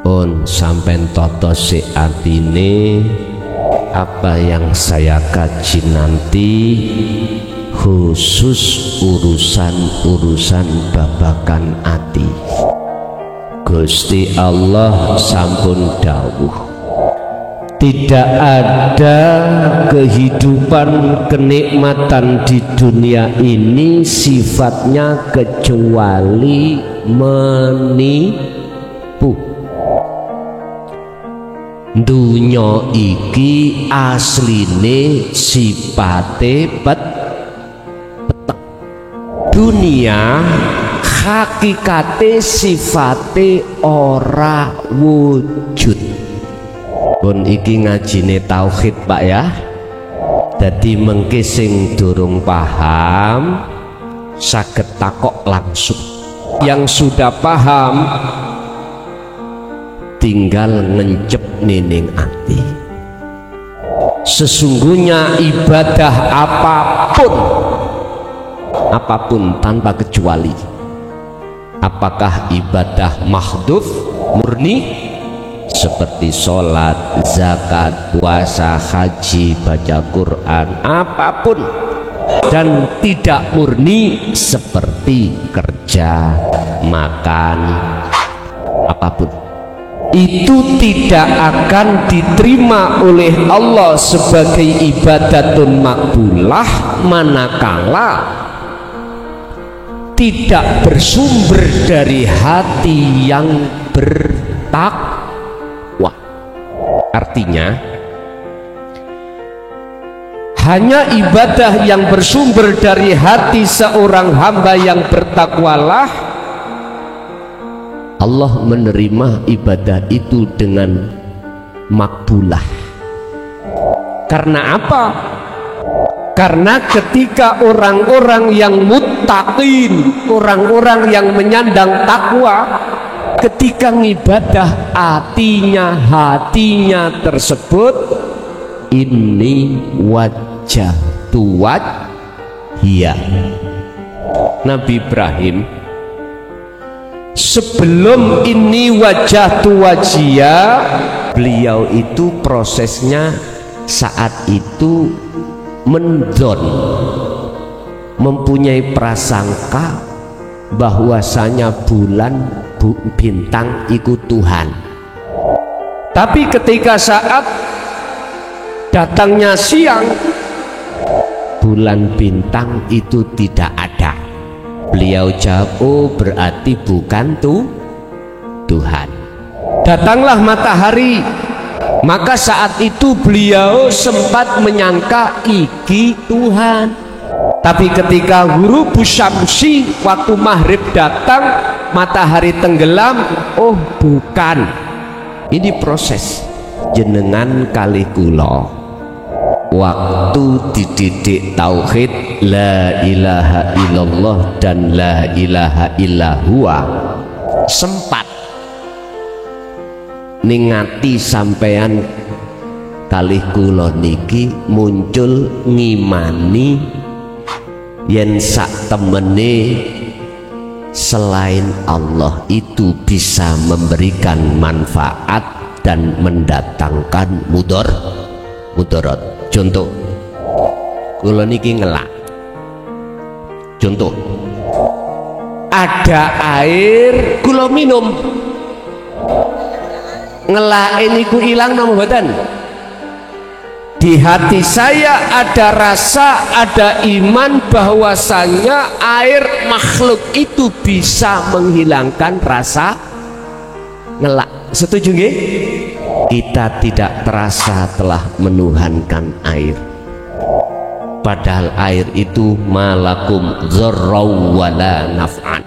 pun sampean toto si atine apa yang saya kaji nanti khusus urusan babakan ati. Gusti Allah sampun dawuh, tidak ada kehidupan kenikmatan di dunia ini sifatnya kecuali menipu. Dunya iki asline sifate petek. Dunia hakikate sifate ora wujud. Pun iki ngajine tauhid Pak ya. Dadi mengke sing durung paham saged takok langsung. Yang sudah paham tinggal ngencep nining ati. Sesungguhnya ibadah apapun tanpa kecuali, apakah ibadah mahdhuf murni seperti sholat, zakat, puasa, haji, baca Quran, apapun, dan tidak murni seperti kerja, makan, apapun, itu tidak akan diterima oleh Allah sebagai ibadatun makbulah manakala tidak bersumber dari hati yang bertakwa. Artinya hanya ibadah yang bersumber dari hati seorang hamba yang bertakwalah Allah menerima ibadah itu dengan makbulah. Karena apa? Karena ketika orang-orang yang muttaqin, orang-orang yang menyandang takwa, ketika ngibadah hatinya tersebut, ini wajah tuwat hiya. Nabi Ibrahim sebelum ini wajah tuwajia, beliau itu prosesnya saat itu mendon, mempunyai prasangka bahwasanya bulan bintang ikut Tuhan. Tapi ketika saat datangnya siang, bulan bintang itu tidak ada. Beliau jawab, oh berarti bukan Tuhan. Datanglah matahari, maka saat itu beliau sempat menyangka iki Tuhan. Tapi ketika ghurubus syamsi, waktu maghrib datang, matahari tenggelam, oh bukan. Ini proses jenengan kali kula waktu dididik tauhid la ilaha illallah dan la ilaha illahua, sempat ningati sampean kalih kula niki muncul ngimani yen sak temene selain Allah itu bisa memberikan manfaat dan mendatangkan mudarat. Contoh, kula niki ngelak. Contoh, ada air kula minum, ngelake niku ilang napa mboten? Di hati saya ada rasa, ada iman bahwasanya air makhluk itu bisa menghilangkan rasa ngelak. Setuju nggih? Kita tidak terasa telah menuhankan air, padahal air itu malakum dzarraw wala naf'an,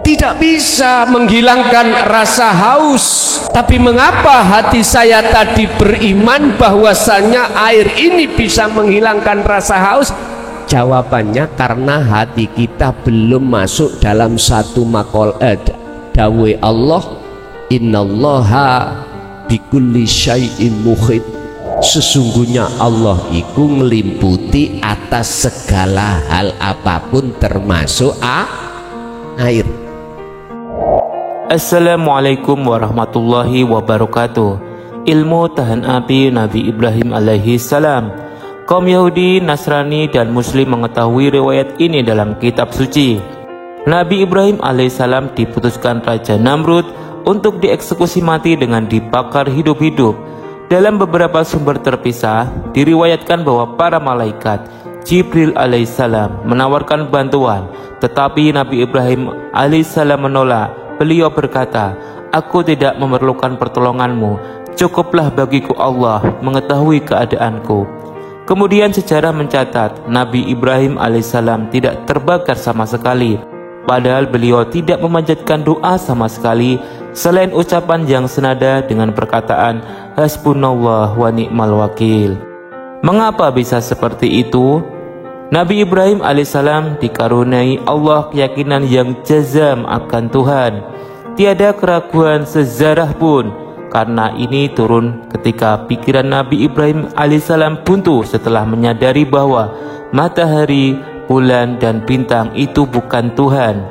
tidak bisa menghilangkan rasa haus. Tapi mengapa hati saya tadi beriman bahwasanya air ini bisa menghilangkan rasa haus? Jawabannya karena hati kita belum masuk dalam satu maqal dawe Allah, innallaha bikulli syai'in muhit, sesungguhnya Allah iku ngelimputi atas segala hal apapun termasuk air. Assalamualaikum warahmatullahi wabarakatuh. Ilmu tahan api Nabi Ibrahim alaihi salam. Kaum Yahudi, Nasrani, dan Muslim mengetahui riwayat ini dalam kitab suci. Nabi Ibrahim alaihissalam diputuskan Raja Namrud untuk dieksekusi mati dengan dibakar hidup-hidup. Dalam beberapa sumber terpisah, diriwayatkan bahwa para malaikat Jibril alaihissalam menawarkan bantuan, tetapi Nabi Ibrahim alaihissalam menolak. Beliau berkata, "Aku tidak memerlukan pertolonganmu, cukuplah bagiku Allah mengetahui keadaanku." Kemudian sejarah mencatat Nabi Ibrahim alaihissalam tidak terbakar sama sekali, padahal beliau tidak memanjatkan doa sama sekali selain ucapan yang senada dengan perkataan hasbunallah wa ni'mal wakil. Mengapa bisa seperti itu? Nabi Ibrahim alaihissalam dikaruniai Allah keyakinan yang jazam akan Tuhan. Tiada keraguan sezarah pun. Karena ini turun ketika pikiran Nabi Ibrahim alaihissalam buntu setelah menyadari bahwa matahari, bulan, dan bintang itu bukan Tuhan.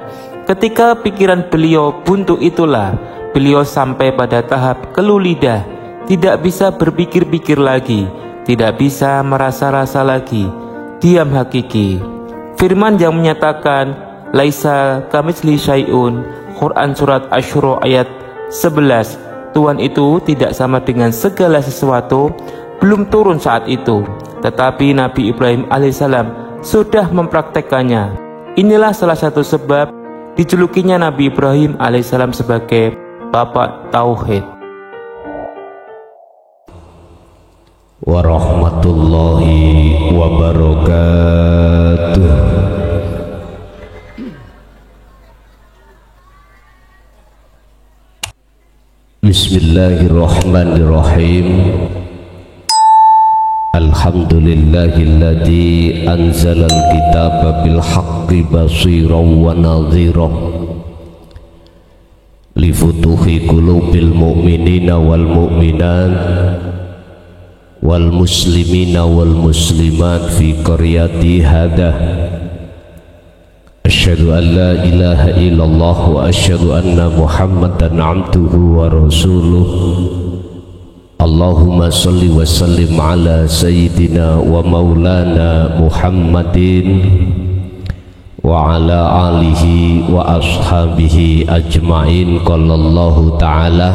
Ketika pikiran beliau buntu itulah beliau sampai pada tahap keluh lidah, tidak bisa berpikir-pikir lagi, tidak bisa merasa-rasa lagi, diam hakiki. Firman yang menyatakan laisa kamitsli syai'un, Quran surat Asy-Syura ayat 11, Tuhan itu tidak sama dengan segala sesuatu, belum turun saat itu, tetapi Nabi Ibrahim alaihissalam sudah mempraktekannya. Inilah salah satu sebab dijulukinya Nabi Ibrahim alaihissalam sebagai Bapak Tauhid. Warahmatullahi wabarakatuh. Bismillahirrahmanirrahim. Alhamdulillahilladzi anzalal kitaba bil haqqi basiran wa nadhiran li futuhi qulubil mu'minina wal mu'minat wal muslimina wal muslimat fi qaryati hadah. Asyhadu an la ilaha illallah wa asyhadu anna Muhammadan abduhu wa rasuluh. Allahumma salli wa sallim ala sayyidina wa maulana Muhammadin wa ala alihi wa ashabihi ajma'in. Qala Allah ta'ala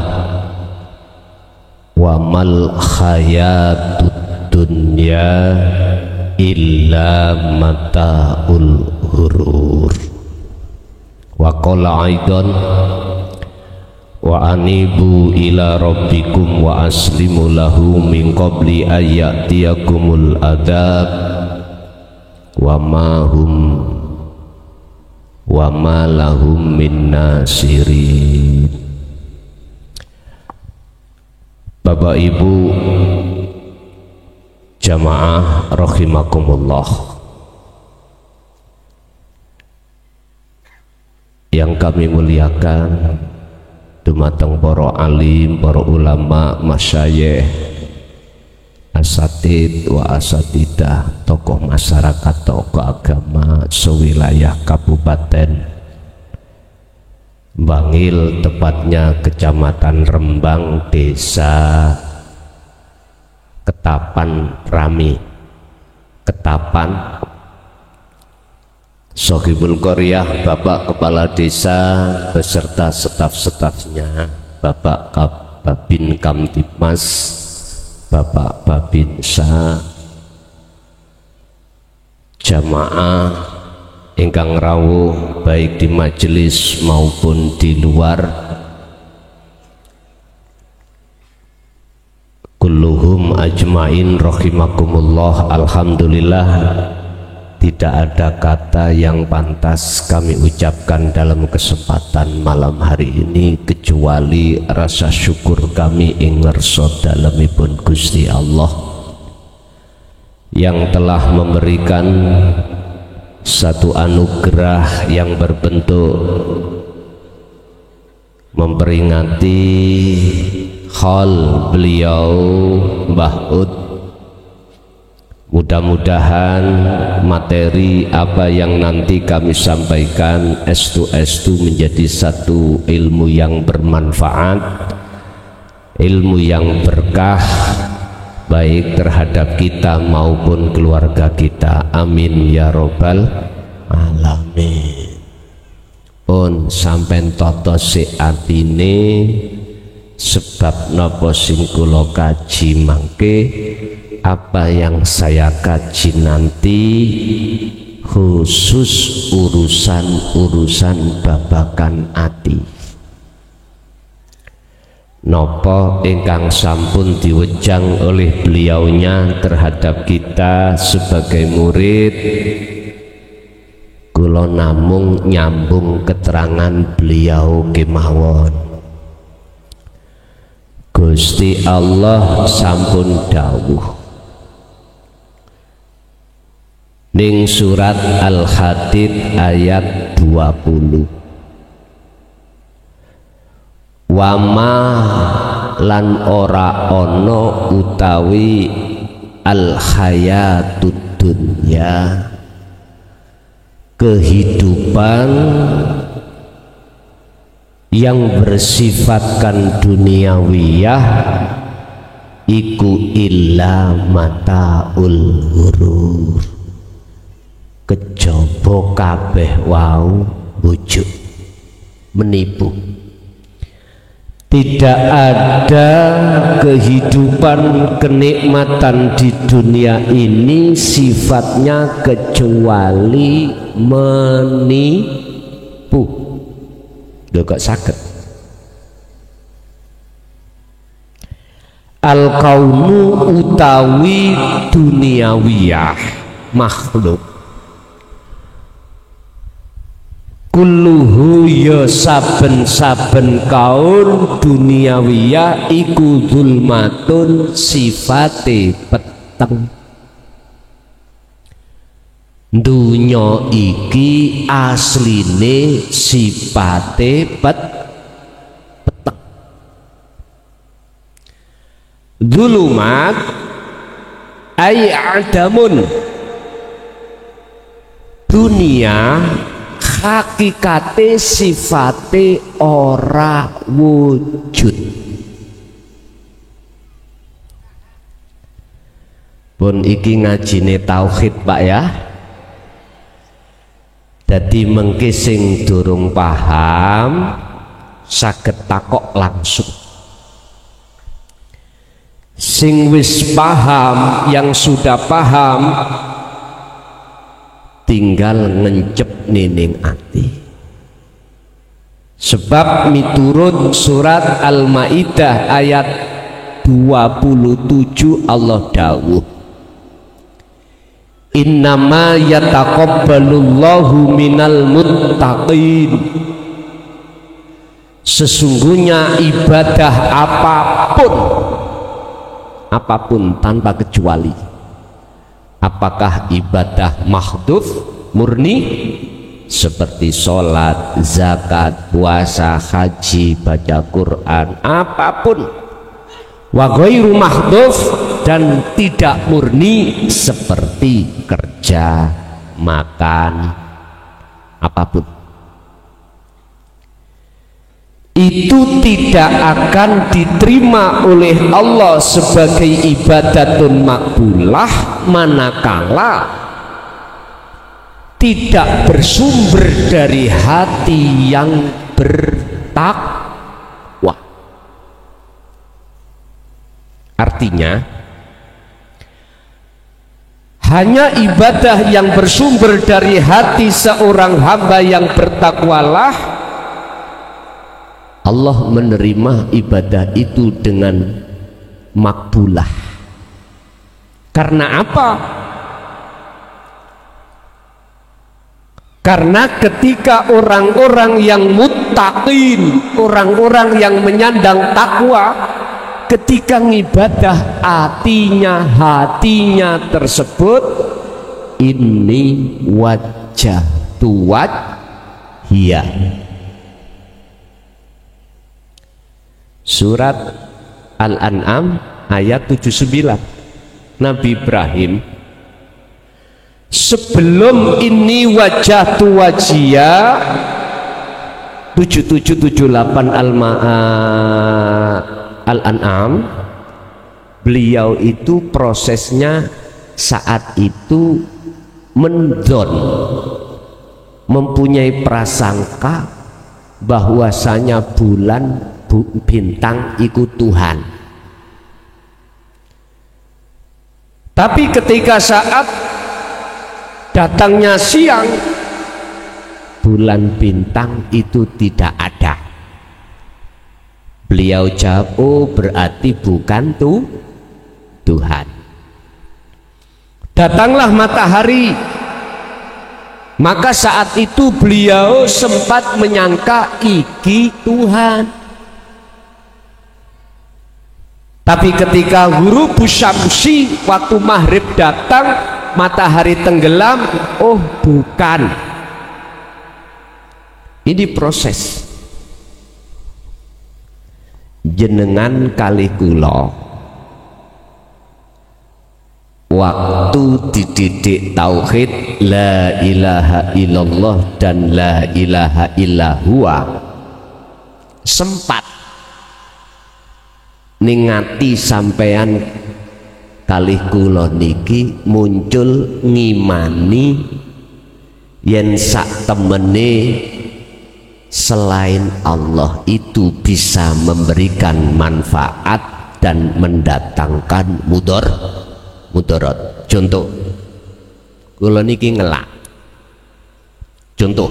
wa mal hayatud dunya illa mata'ul hurur. Wa qala aidan wa anibu ila rabbikum wa aslimu lahu min qabli ayyatiyakumul adab wa ma lahum min nasirin. Bapak Ibu jamaah rahimakumullah, yang kami muliakan dumateng para alim, para ulama, masyayikh, asatid wa asatidah, tokoh masyarakat, tokoh agama sewilayah Kabupaten Bangil, tepatnya Kecamatan Rembang, Desa Ketapan Rami, Ketapan, Sohibul Qaryah, Bapak Kepala Desa beserta staf-stafnya, Bapak Babin Kamtibmas, Bapak Babinsa, jamaah ingkang rawuh baik di majelis maupun di luar, kulluhum ajmain rahimakumullah. Alhamdulillah, tidak ada kata yang pantas kami ucapkan dalam kesempatan malam hari ini kecuali rasa syukur kami ing ngersa dalemipun Gusti Allah yang telah memberikan satu anugerah yang berbentuk memperingati haul beliau Mbah Ud Mudah-mudahan materi apa yang nanti kami sampaikan estu menjadi satu ilmu yang bermanfaat, ilmu yang berkah baik terhadap kita maupun keluarga kita. Amin ya robbal alamin. Pun sampean toto si atine sebab napa sing kula kaji mangke, apa yang saya kaji nanti khusus urusan-urusan babakan ati. Nopo ingkang sampun diwejang oleh beliaunya terhadap kita sebagai murid, kula namung nyambung keterangan beliau kemawon. Gusti Allah sampun dawuh ning surat Al-Hadid ayat 20, wama lan ora ono utawi al-hayatud dunya, kehidupan yang bersifatkan duniawiyah iku illa mataul ghurur, kejaba kabeh wau bujuk menipu. Tidak ada kehidupan kenikmatan di dunia ini sifatnya kecuali menipu. Lho kok saged? Al-kaunu utawi duniawiyah makhluk, kulluhu ya saben-saben kaun duniawiyah iku zulmatun sifate peteng. Dunya iki asline sifate peteng. Zulumat ay adamun, dunia hakikate sifate ora wujud. Pun iki ngajine tauhid Pak ya. Dadi mengki sing durung paham saged takok langsung. Sing wis paham, yang sudah paham tinggal ngencep nining ati. Sebab miturut surat Al-Maidah ayat 27 Allah dawuh, innama yataqabbalullahu minal muttaqin, sesungguhnya ibadah apapun tanpa kecuali, apakah ibadah mahdhuf murni seperti sholat, zakat, puasa, haji, baca Quran, apapun, wa ghairu mahdhuf dan tidak murni seperti kerja, makan, apapun, itu tidak akan diterima oleh Allah sebagai ibadatun makbulah manakala tidak bersumber dari hati yang bertakwa. Artinya hanya ibadah yang bersumber dari hati seorang hamba yang bertakwalah Allah menerima ibadah itu dengan makbulah. Karena apa? Karena ketika orang-orang yang muttaqin, orang-orang yang menyandang takwa, ketika ngibadah hatinya tersebut, ini wajah tuwat hiya. Surat Al-An'am ayat 79. Nabi Ibrahim sebelum ini wajah tu wajia 7778 Al-An'am, beliau itu prosesnya saat itu mendon, mempunyai prasangka bahwasanya bulan bintang ikut Tuhan. Tapi ketika saat datangnya siang, bulan bintang itu tidak ada. Beliau jawab, oh berarti bukan Tuhan. Datanglah matahari, maka saat itu beliau sempat menyangka iki Tuhan. Tapi ketika ghurubus syamsi, waktu maghrib datang, matahari tenggelam, oh bukan. Ini proses. Jenengan kali kula waktu dididik tauhid la ilaha illallah dan la ilaha illahua, sempat ningati sampean kalih kula niki muncul ngimani yen sak temene selain Allah itu bisa memberikan manfaat dan mendatangkan mudarat. Contoh, kula niki ngelak. Contoh,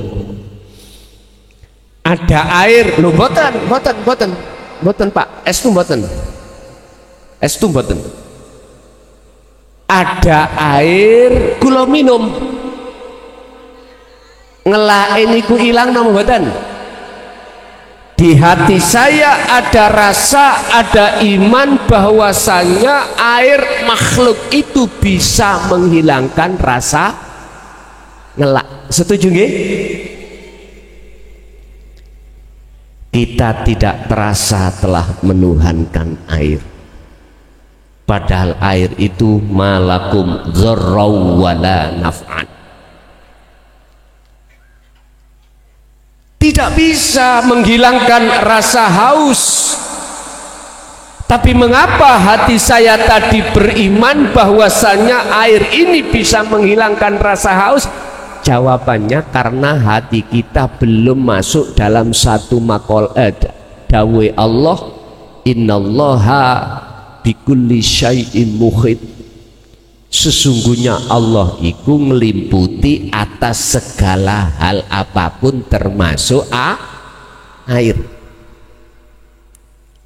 ada air, lho boten Pak, es tu boten. Ada air kula minum, ngelak ini ku ilang nama boten. Di hati saya ada rasa, ada iman bahwasanya air makhluk itu bisa menghilangkan rasa ngelak. Setuju nggih? Kita tidak terasa telah menuhankan air, padahal air itu malakum dzarraw wala naf'an. Tidak bisa menghilangkan rasa haus. Tapi mengapa hati saya tadi beriman bahwasanya air ini bisa menghilangkan rasa haus? Jawabannya karena hati kita belum masuk dalam satu maqal dawe Allah, innallaha bikulli syai'in muhit. Sesungguhnya Allah itu meliputi atas segala hal apapun termasuk air.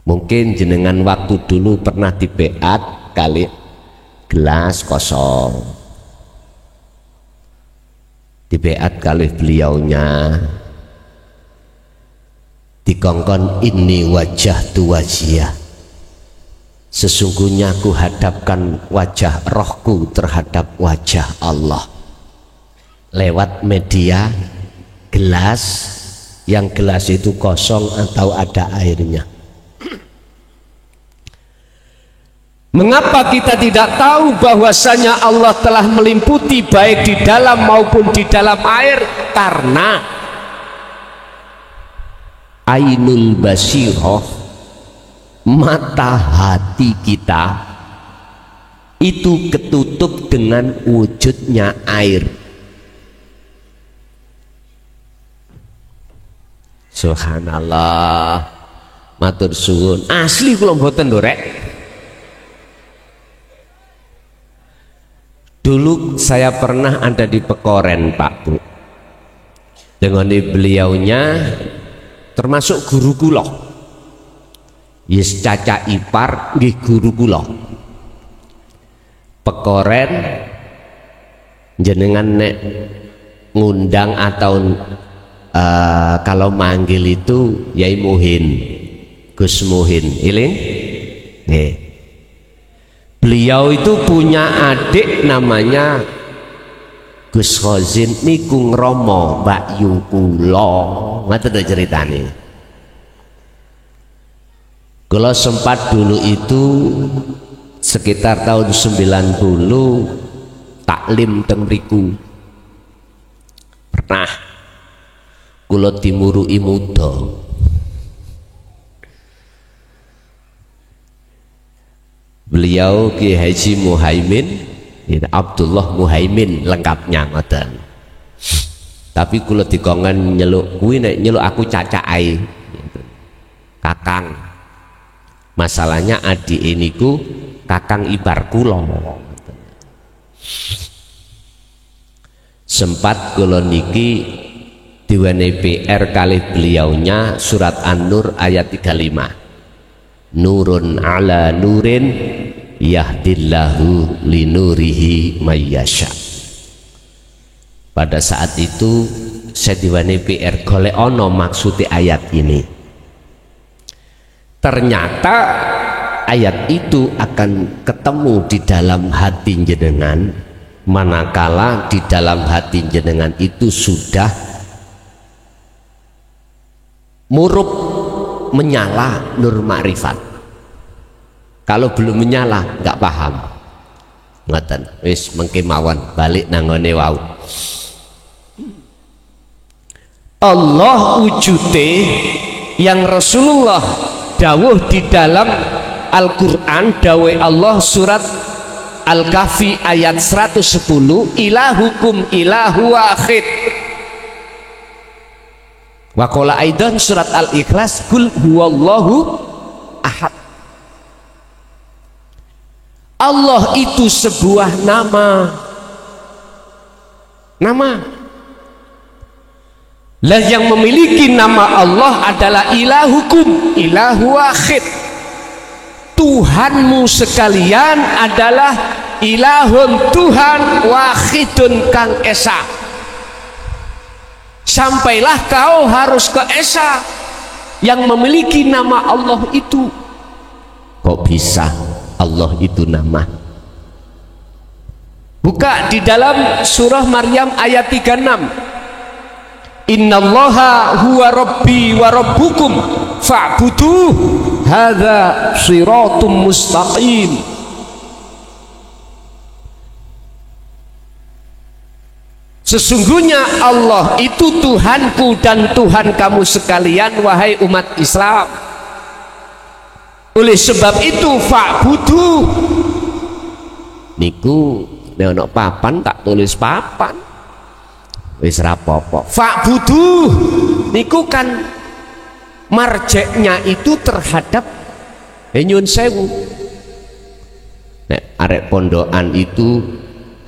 Mungkin jenengan waktu dulu pernah dibeat kali gelas kosong, dibeat kali beliaunya, dikongkon ini wajah tu wajiyah, sesungguhnya ku hadapkan wajah rohku terhadap wajah Allah lewat media gelas, yang gelas itu kosong atau ada airnya. Mengapa kita tidak tahu bahwasanya Allah telah meliputi baik di dalam maupun di dalam air? Karena ainul basirah, mata hati kita itu ketutup dengan wujudnya air. Subhanallah, matur suwun. Asli kula mboten lho rek. Dulu saya pernah ada di Pekoren Pak Bu, dengan beliaunya termasuk guru kula. Yes, caca ipar nggih guru kula. Pekoren jenengan nek ngundang atau kalau manggil itu Yai Muhin, Gus Muhin, iling? Nih. Beliau itu punya adik namanya Gus Khozin niku ngromo Mbak Yu kula. Ngoten ceritane. Kalau sempat dulu itu sekitar tahun 90 tak taklim teng mriku. Pernah kula dimurui muda. Beliau Ki Haji Muhaimin, Abdullah Muhaimin lengkapnya ngoten. Tapi kula dikongen nyeluk kuwi nek nyeluk aku cacai. Kakang. Masalahnya adik iniku kakang ibar kula. Sempat kula niki diwenehi PR kali beliaunya surat An-Nur ayat 35. Nurun ala nurin yahdillahu linurihi mayyasha. Pada saat itu saya diwenehi PR golek ono maksudnya ayat ini. Ternyata ayat itu akan ketemu di dalam hati jenengan manakala di dalam hati jenengan itu sudah murup menyala nur makrifat. Kalau belum menyala nggak paham. Ngoten wis mengke mawon balik nangone wau. Allah wujute yang Rasulullah dawuh di dalam Al-Quran, dawuh Allah surat Al-Kahfi ayat 110, ilahukum ilahu wahid. Wa qala aidan surat Al-Ikhlas, kul huwallahu ahad. Allah itu sebuah nama. Lah yang memiliki nama Allah adalah ilahukum, ilahu wahid. Tuhanmu sekalian adalah ilahun, Tuhan wahidun kang esa. Sampailah kau harus ke esa yang memiliki nama Allah itu. Kok bisa Allah itu nama? Buka di dalam surah Maryam ayat 36. Innallaha huwa rabbi wa rabbukum fa'buduh hadza shiratum mustaqim. Sesungguhnya Allah itu Tuhanku dan Tuhan kamu sekalian, wahai umat Islam. Oleh sebab itu fa'buduh niku nek ana papan tak tulis papan wis rapopo. Fa'buduh niku kan marjeknya itu terhadap nyun sewu. Nek arek pondokan itu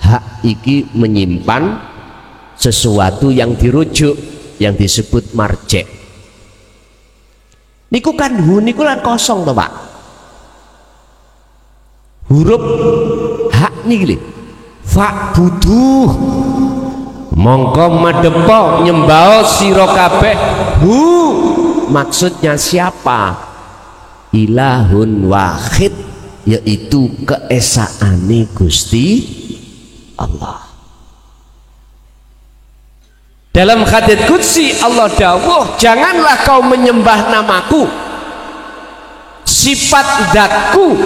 hak iki menyimpan sesuatu yang dirujuk yang disebut marjek. Niku kan niku kan kosong toh Pak. Huruf hak niki fa'buduh mongko madepo nyembah sira kabeh hu maksudnya siapa? Ilahun wahid, yaitu keesaane Gusti Allah. Dalam hadits qudsi Allah dawuh, janganlah kau menyembah namaku, sifat zatku,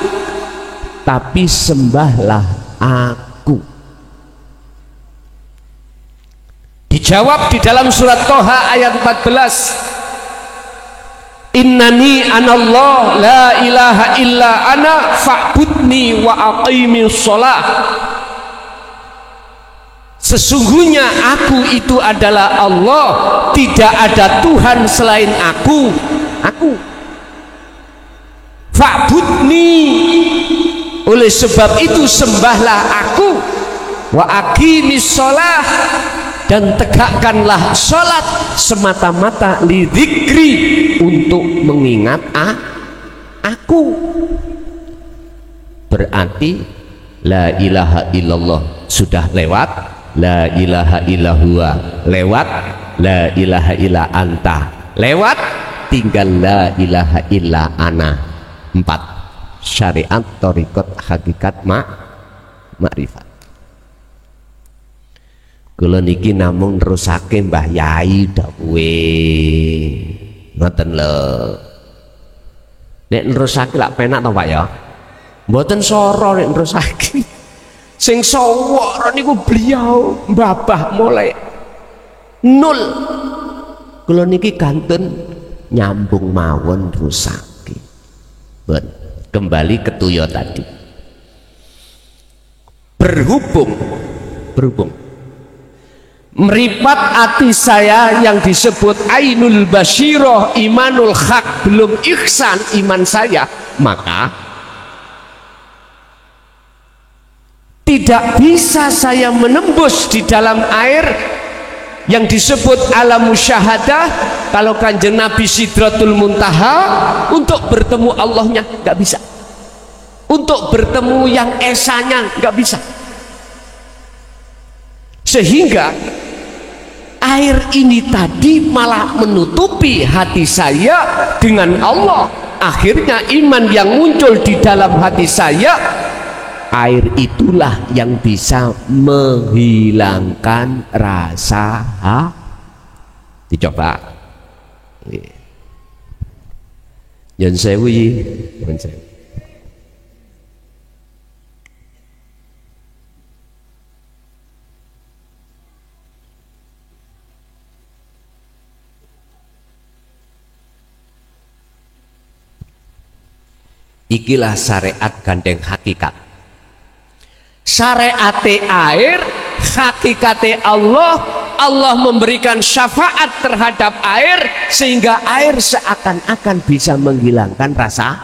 tapi sembahlah aku. Dijawab di dalam surat Toha ayat 14. Innani anallah la ilaha illa ana fa'budni wa aqimis shalah. Sesungguhnya aku itu adalah Allah, tidak ada Tuhan selain aku. Fa'budni, oleh sebab itu sembahlah aku, wa aqimis shalah, dan tegakkanlah sholat semata-mata lidzikri, untuk mengingat aku. Berarti la ilaha illallah sudah lewat, la ilaha illahua lewat, la ilaha illa anta lewat, tinggal la ilaha illa ana. 4 syariat thariqat hakikat makrifat. Kula niki namung nerusake Mbah Yai dawuhe. Ngoten lho. Nek nerusake lak penak to Pak ya. Mboten soro nek nerusake. Sing sawara niku beliau mbabah mulai nol. Kula niki kanten nyambung mawon rusaki. Kembali ke Tuyo tadi. Berhubung meripat hati saya yang disebut ainul basyiroh, imanul haq, belum ihsan iman saya, maka tidak bisa saya menembus di dalam air yang disebut alam musyahadah. Kalau Kanjeng Nabi Sidratul Muntaha, untuk bertemu Allahnya nggak bisa, untuk bertemu yang esanya nggak bisa, sehingga air ini tadi malah menutupi hati saya dengan Allah. Akhirnya iman yang muncul di dalam hati saya, air itulah yang bisa menghilangkan rasa dicoba. Nyun sewu. Ikilah syariat gandeng hakikat. Syariate air, hakikate Allah. Allah memberikan syafaat terhadap air sehingga air seakan-akan bisa menghilangkan rasa.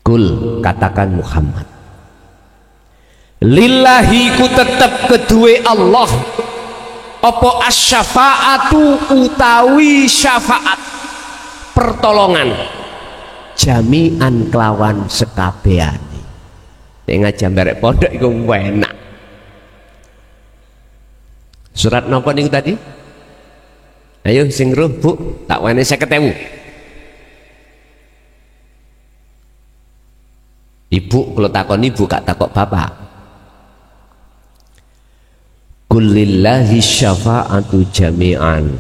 Kul, katakan Muhammad, lillahi ku tetep kedue Allah apa asyafaatu utawi syafaat pertolongan jami'an kelawan sekabehane. Nek ngajambarek pondok iku enak. Surat napa niku tadi? Ayo sing roh Bu, tak wene 50.000. Ibu kalau takon ibu gak takok bapak. Kulillahi syafa'atu jami'an.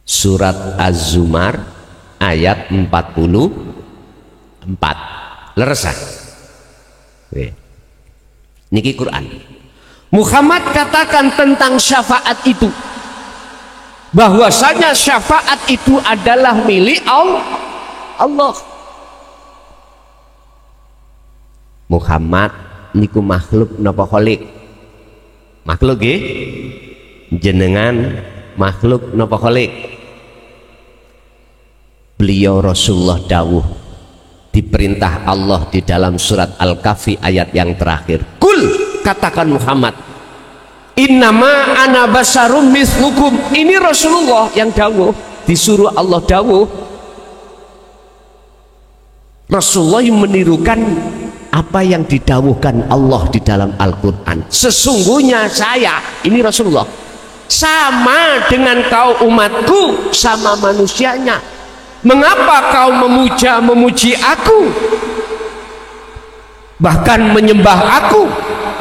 Surat Az-Zumar ayat 44. Leresan. Niki Quran. Muhammad katakan tentang syafaat itu, bahwasanya syafaat itu adalah milik Allah. Muhammad niku makhluk napa kholik? Makhluk nggih? Jenengan makhluk napa kholik? Beliau Rasulullah dawuh, diperintah Allah di dalam surat Al-Kahfi ayat yang terakhir. Kul, katakan Muhammad, innama ana basarum mislukum. Ini Rasulullah yang dawuh, disuruh Allah dawuh. Rasulullah yang menirukan apa yang didawuhkan Allah di dalam Al-Quran. Sesungguhnya saya, ini Rasulullah, sama dengan kau umatku, sama manusianya. Mengapa kau memuji aku, bahkan menyembah aku?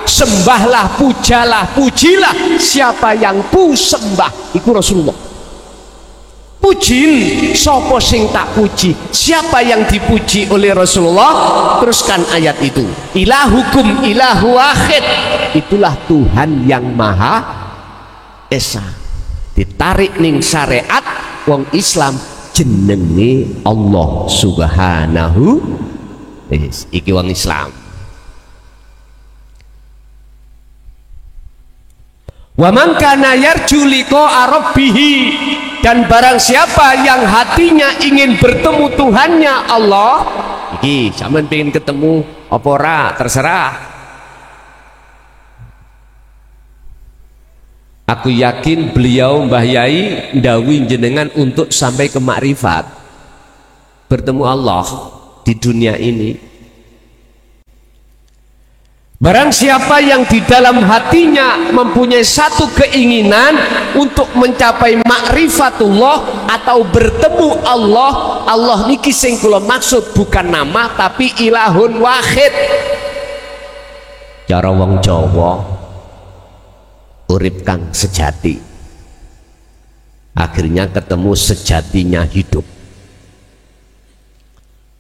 Sembahlah, pujalah, pujilah siapa yang ku sembah. Iku Rasulullah. Pujin sopo sing tak puji, siapa yang dipuji oleh Rasulullah? Teruskan ayat itu, ilahukum ilahu wahid, itulah Tuhan yang maha esa. Ditarik ning syariat wong Islam jenenge Allah subhanahu. Iki wong Islam. Wa man kana yarju liqa'a rabbih, dan barang siapa yang hatinya ingin bertemu Tuhannya Allah. Iki sampean pengen ketemu apa ora terserah. Aku yakin beliau Mbah Yai ndawuhi jenengan untuk sampai ke makrifat, bertemu Allah di dunia ini. Barang siapa yang di dalam hatinya mempunyai satu keinginan untuk mencapai ma'rifatullah atau bertemu Allah, Allah niki sing kula maksud bukan nama tapi ilahun wahid. Cara wong Jawa urip kang sejati. akhirnya ketemu sejatinya hidup.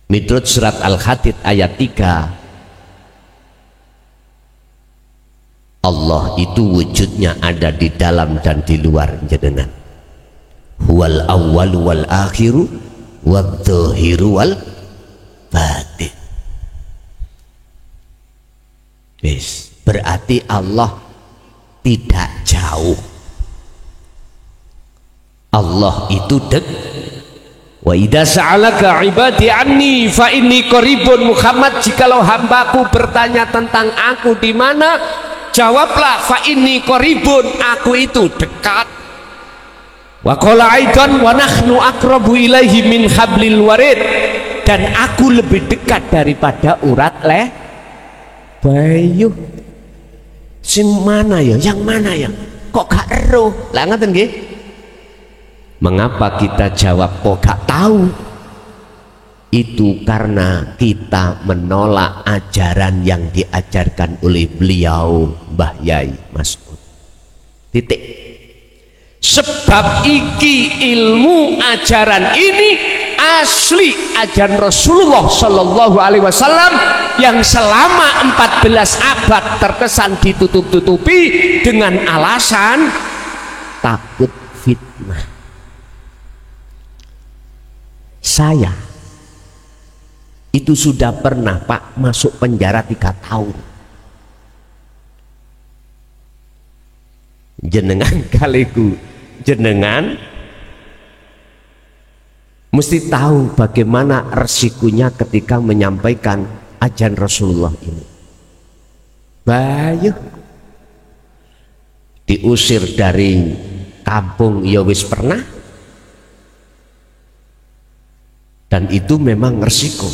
Menurut surat Al-Hadid ayat 3, Allah itu wujudnya ada di dalam dan di luar jenengan. Huwal awwalu wal akhiru wadh-dhahiru wal batin. Yes, berarti Allah tidak jauh. Allah itu Wa idza sa'alaka ibadi anni fa inni qaribun. Muhammad, jikalau hambaku bertanya tentang aku di mana, jawablah fa inni qaribun, aku itu dekat. Wa qala aidan wa nahnu aqrabu ilaihi min hablil warid, dan aku lebih dekat daripada urat bayu. Sing mana ya? Yang mana ya? Kok gak eruh? Lah ngaten nggih. Mengapa kita jawab kok gak tahu? Itu karena kita menolak ajaran yang diajarkan oleh beliau Mbah Yai Mas'ud. Titik. Sebab iki ilmu ajaran ini asli ajaran Rasulullah Shallallahu Alaihi Wasallam yang selama 14 abad terkesan ditutup-tutupi dengan alasan takut fitnah. Saya itu sudah pernah Pak masuk penjara 3 tahun. Jenengan kaliku, jenengan mesti tahu bagaimana resikonya ketika menyampaikan ajaran Rasulullah ini. Bayu diusir dari kampung ya wis pernah. Dan itu memang resiko,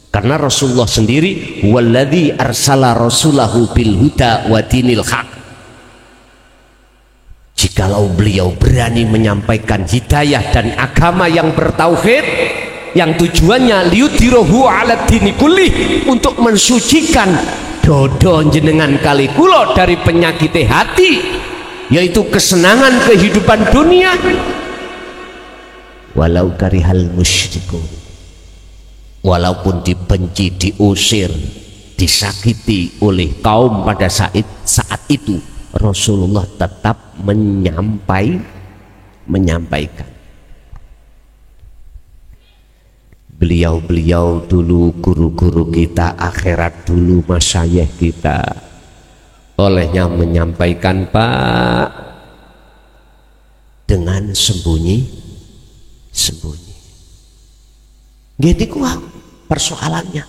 karena Rasulullah sendiri walladzi arsala rasulahu bil huda wa dinil haq. Jikalau beliau berani menyampaikan hidayah dan agama yang bertauhid, yang tujuannya liyudhirahu ala dini kullih, untuk mensucikan dodo jenengan kali kula dari penyakit hati, yaitu kesenangan kehidupan dunia, walau karihal musyrikun, walaupun dibenci, diusir, disakiti oleh kaum pada saat itu, Rasulullah tetap menyampaikan. Beliau-beliau dulu guru-guru kita, akhirat dulu masyayikh kita, olehnya menyampaikan Pak dengan sembunyi. Jadi kuat persoalannya,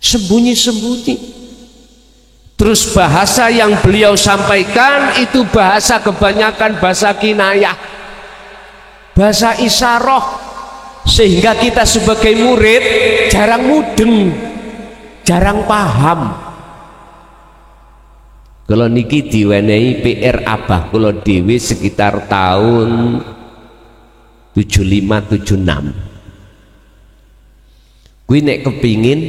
sembunyi. Terus bahasa yang beliau sampaikan itu bahasa kebanyakan bahasa kinayah, bahasa isyarah, sehingga kita sebagai murid jarang mudeng, jarang paham. Kalau niki diwenehi PR abah kula dhewe sekitar tahun 75-76. Kuwi nek kepingin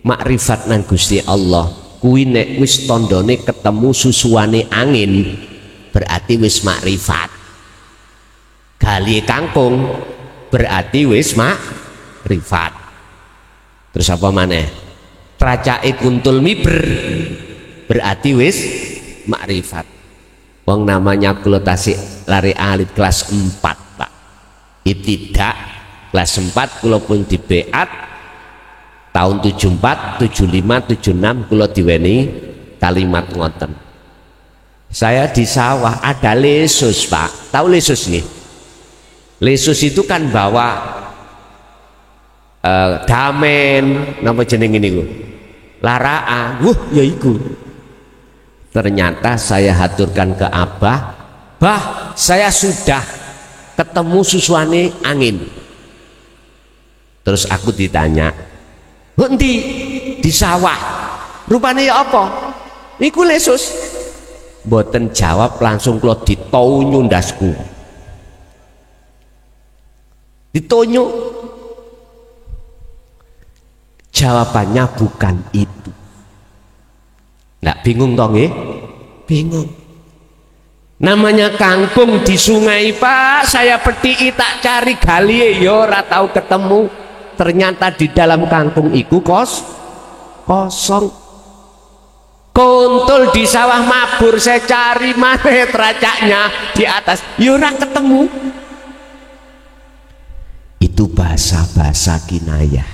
makrifat nang Gusti Allah, kuwi nek wis tandane ketemu susuane angin, berarti wis makrifat. Gali kangkung berarti wis makrifat. Terus apa maneh? Tracake kuntul miber berarti wis makrifat. Wong namanya kula tasik lari alit kelas 4 Pak, ibtidak kelas 4 kula pun di beat tahun 74, 75, 76 kula diweni kalimat ngoten. Saya di sawah ada lesus Pak, tahu lesus nih? Lesus itu kan bawa damen, napa jeneng niku? Laraan. Ya iku. Ternyata saya haturkan ke Abah, Bah, saya sudah ketemu susuane angin. Terus aku ditanya, "Endi?" "Di sawah." "Rupane ya apa?" "Iku lesus." Mboten jawab, langsung kula ditonyu ndasku. Ditonyu. Jawabannya bukan itu. Nggak bingung toh nggih? Bingung. Namanya kangkung di sungai Pak, saya petik tak cari gali yo ora tahu ketemu. Ternyata di dalam kangkung iku kosong. Kuntul di sawah mabur, saya cari mana teracaknya di atas, yo ora ketemu. Itu bahasa-bahasa kinayah.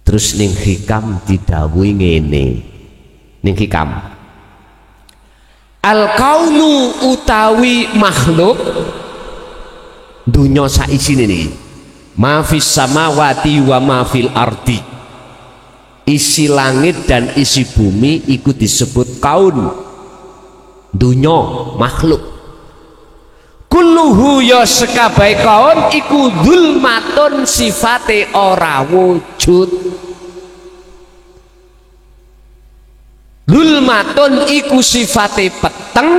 Terus ning hikam didhawuhi ngene. Ning hikam al-kaunu utawi makhluk dunya sak isine niki ma fis samawati wa ma fil ardi, isi langit dan isi bumi iku disebut kaun, dunya makhluk. Kulluhu ya sekabai kaun iku dzulmatun sifate ora wujud. Zulmatun iku sifate peteng,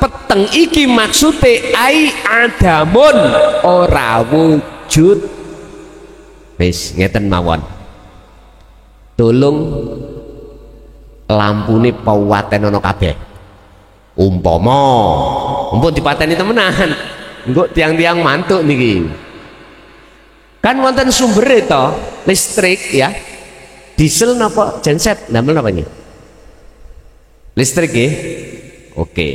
peteng iki maksude ai adamun ora wujud. Wis ngeten mawon. Tolong lampune pawaten ana kabeh. Umpama mumpun dipateni temenan. Engko tiang-tiang mantuk niki. Kan wonten sumbere to, listrik ya. Diesel napa genset ndamel napa niki? Listrik ya? Oke.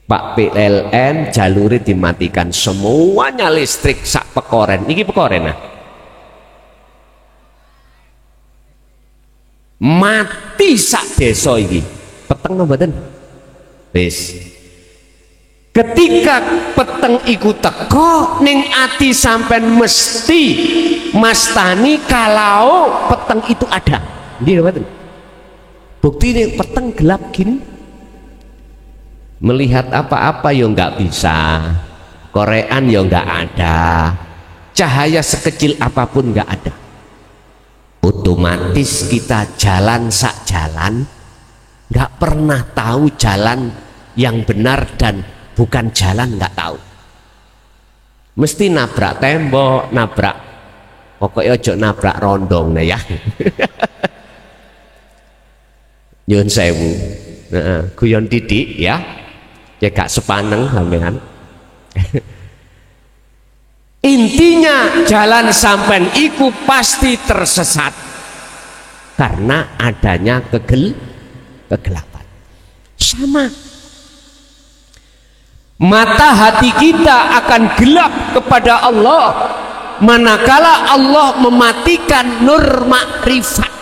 Pak PLN jalure dimatikan semuanya listrik sak pekoren. Niki pekoren nah. Mati sak desa iki. Peteng mboten? Wis. Ketika peteng iku teko ning ati sampean mesti mastani kalau peteng itu ada. Nggih mboten? Bukti ini peteng gelap gini, melihat apa-apa ya nggak bisa, korean ya nggak ada, cahaya sekecil apapun nggak ada. Otomatis kita jalan sak jalan nggak pernah tahu jalan yang benar dan bukan jalan, nggak tahu, mesti nabrak tembok, nabrak, pokoknya ojo nabrak rondong nah ya. Nyun sewu, guyon titik ya, ya gak sepaneng sampean. Intinya jalan sampean iku pasti tersesat karena adanya kegelapan. Sama, mata hati kita akan gelap kepada Allah manakala Allah mematikan nur makrifat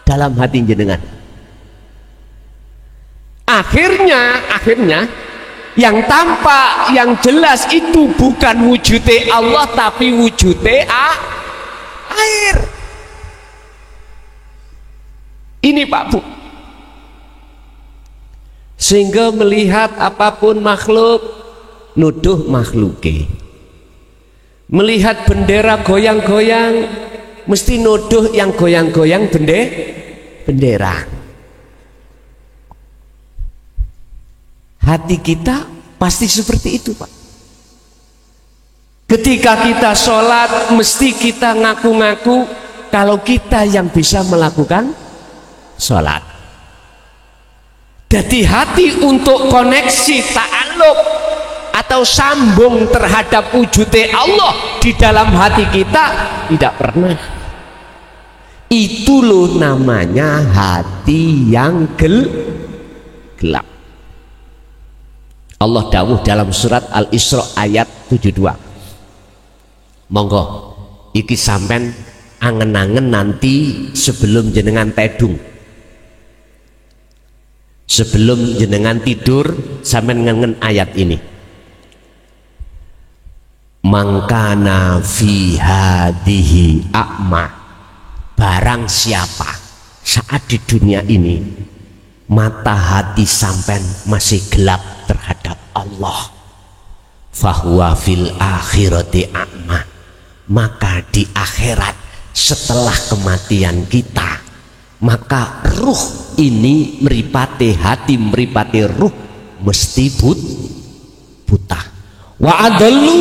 dalam hati jenengan. Akhirnya yang tampak, yang jelas itu bukan wujudnya Allah tapi wujudnya air. Ini Pak Bu. Sehingga melihat apapun makhluk nuduh makhluke. Melihat bendera goyang-goyang mesti nuduh yang goyang-goyang bendera. Hati kita pasti seperti itu Pak. Ketika kita sholat mesti kita ngaku-ngaku kalau kita yang bisa melakukan sholat. Jadi hati untuk koneksi ta'alluq atau sambung terhadap wujudnya Allah di dalam hati kita tidak pernah. Itu loh namanya hati yang gelap. Allah dawuh dalam surat Al-Isra ayat 72. Monggo iki sampean angen-angen nanti sebelum jenengan tedung, sebelum jenengan tidur sampean ngangen ayat ini. Mangkana fi hadihi a'ma, barang siapa saat di dunia ini mata hati sampean masih gelap terhadap Allah, fahuwa fil akhirati a'ma, maka di akhirat setelah kematian kita maka ruh ini meripati hati, meripati ruh mesti buta. Wa adallu,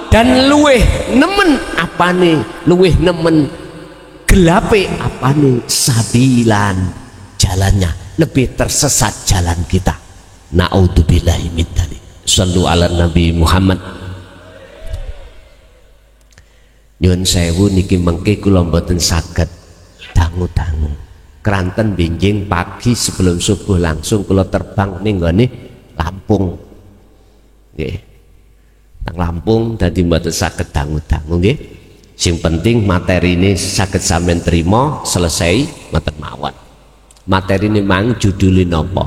dan luweh nemen apane, luweh nemen gelape apane, sabilan jalannya, lebih tersesat jalan kita. Na'udzubillahi min dzalik. Shallu ala Nabi Muhammad. Nyuwun sewu niki mengke kula mboten saged dangu-dangu. Keranten benjing pagi sebelum subuh langsung kula terbang ning nggone Lampung. Nggih. Nang Lampung dadi mboten saged dangu-dangu nggih. Sing penting materi ini saged sampean terima selesai mboten mawon. Materi ini mang judulin apa?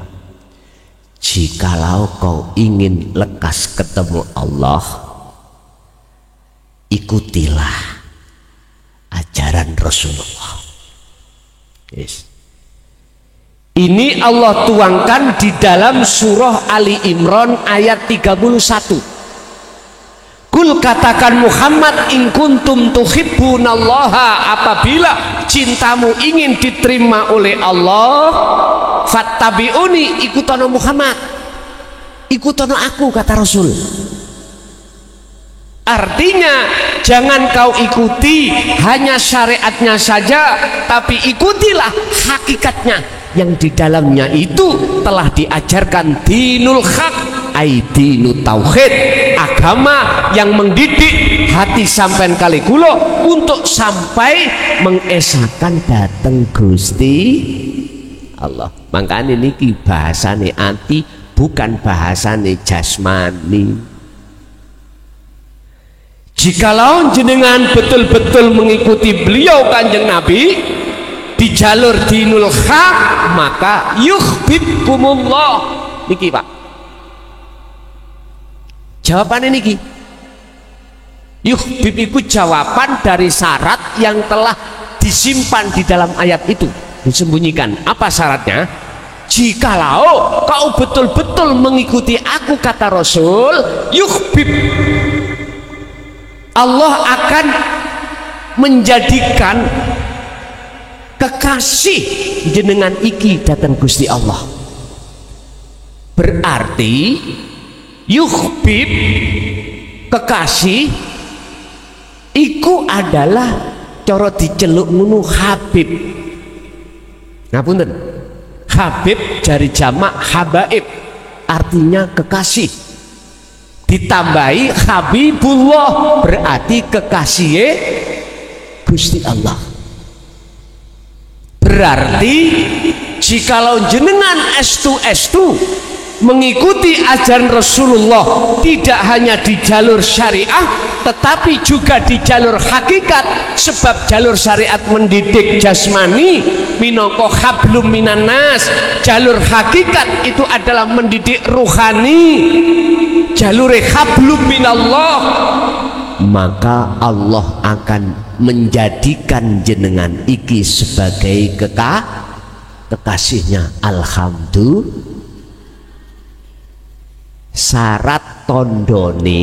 Jikalau kau ingin lekas ketemu Allah, ikutilah ajaran Rasulullah. Yes. Ini Allah tuangkan di dalam surah Ali Imran ayat 31. Kul katakan Muhammad, in kuntum tuhibbunallaha, apabila cintamu ingin diterima oleh Allah, fattabi'uni, ikutono Muhammad, ikutono aku, kata Rasul. Artinya jangan kau ikuti hanya syariatnya saja, tapi ikutilah hakikatnya yang di dalamnya itu telah diajarkan dinul haq, dinu tauhid, agama yang mendidik hati sampean kali kula untuk sampai mengesahkan dateng Gusti Allah. Makanya niki bahasane ati bukan bahasane jasmani. Jikalau jenengan betul-betul mengikuti beliau Kanjeng Nabi di jalur dinul haq, maka yuhibbukumullah. Niki Pak, jawabannya niki. Yuhbib itu jawaban dari syarat yang telah disimpan di dalam ayat itu, disembunyikan. Apa syaratnya? Jikalau kau betul-betul mengikuti aku, kata Rasul, yuhbib, Allah akan menjadikan kekasih jenengan iki datang Gusti Allah. Berarti yuhbib, kekasih, iku adalah cara diceluk ngunu Habib. Ngapunten, Habib dari jamak habaib, artinya kekasih. Ditambahi Habibullah, berarti kekasih Gusti Allah. Berarti jikalau jenengan estu mengikuti ajaran Rasulullah tidak hanya di jalur syariah tetapi juga di jalur hakikat, sebab jalur syariat mendidik jasmani minangka hablum minan nas, jalur hakikat itu adalah mendidik ruhani, jalur hablum minallah, maka Allah akan menjadikan jenengan iki sebagai kekasihnya. Alhamdulillah. Syarat tondone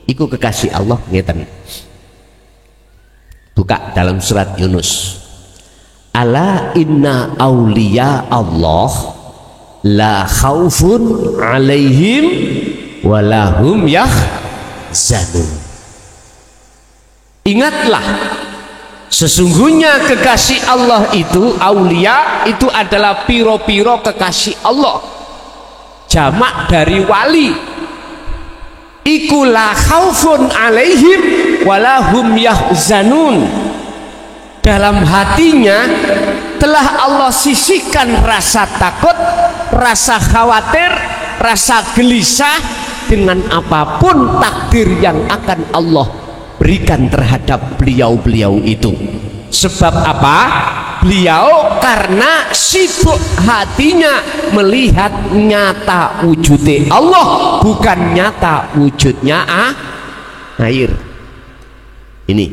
iku kekasih Allah ngeten. Buka dalam surat Yunus. Ala inna auliya Allah la khaufun alaihim walahum yahzanun. Ingatlah, sesungguhnya kekasih Allah itu, aulia itu adalah piro-piro kekasih Allah, jamak dari wali. Iku la khaufun alaihim walahum yahzanun. Dalam hatinya telah Allah sisihkan rasa takut, rasa khawatir, rasa gelisah dengan apapun takdir yang akan Allah berikan terhadap beliau-beliau itu. Sebab apa? Beliau karena sibuk hatinya melihat nyata wujudnya Allah, bukan nyata wujudnya air. Ini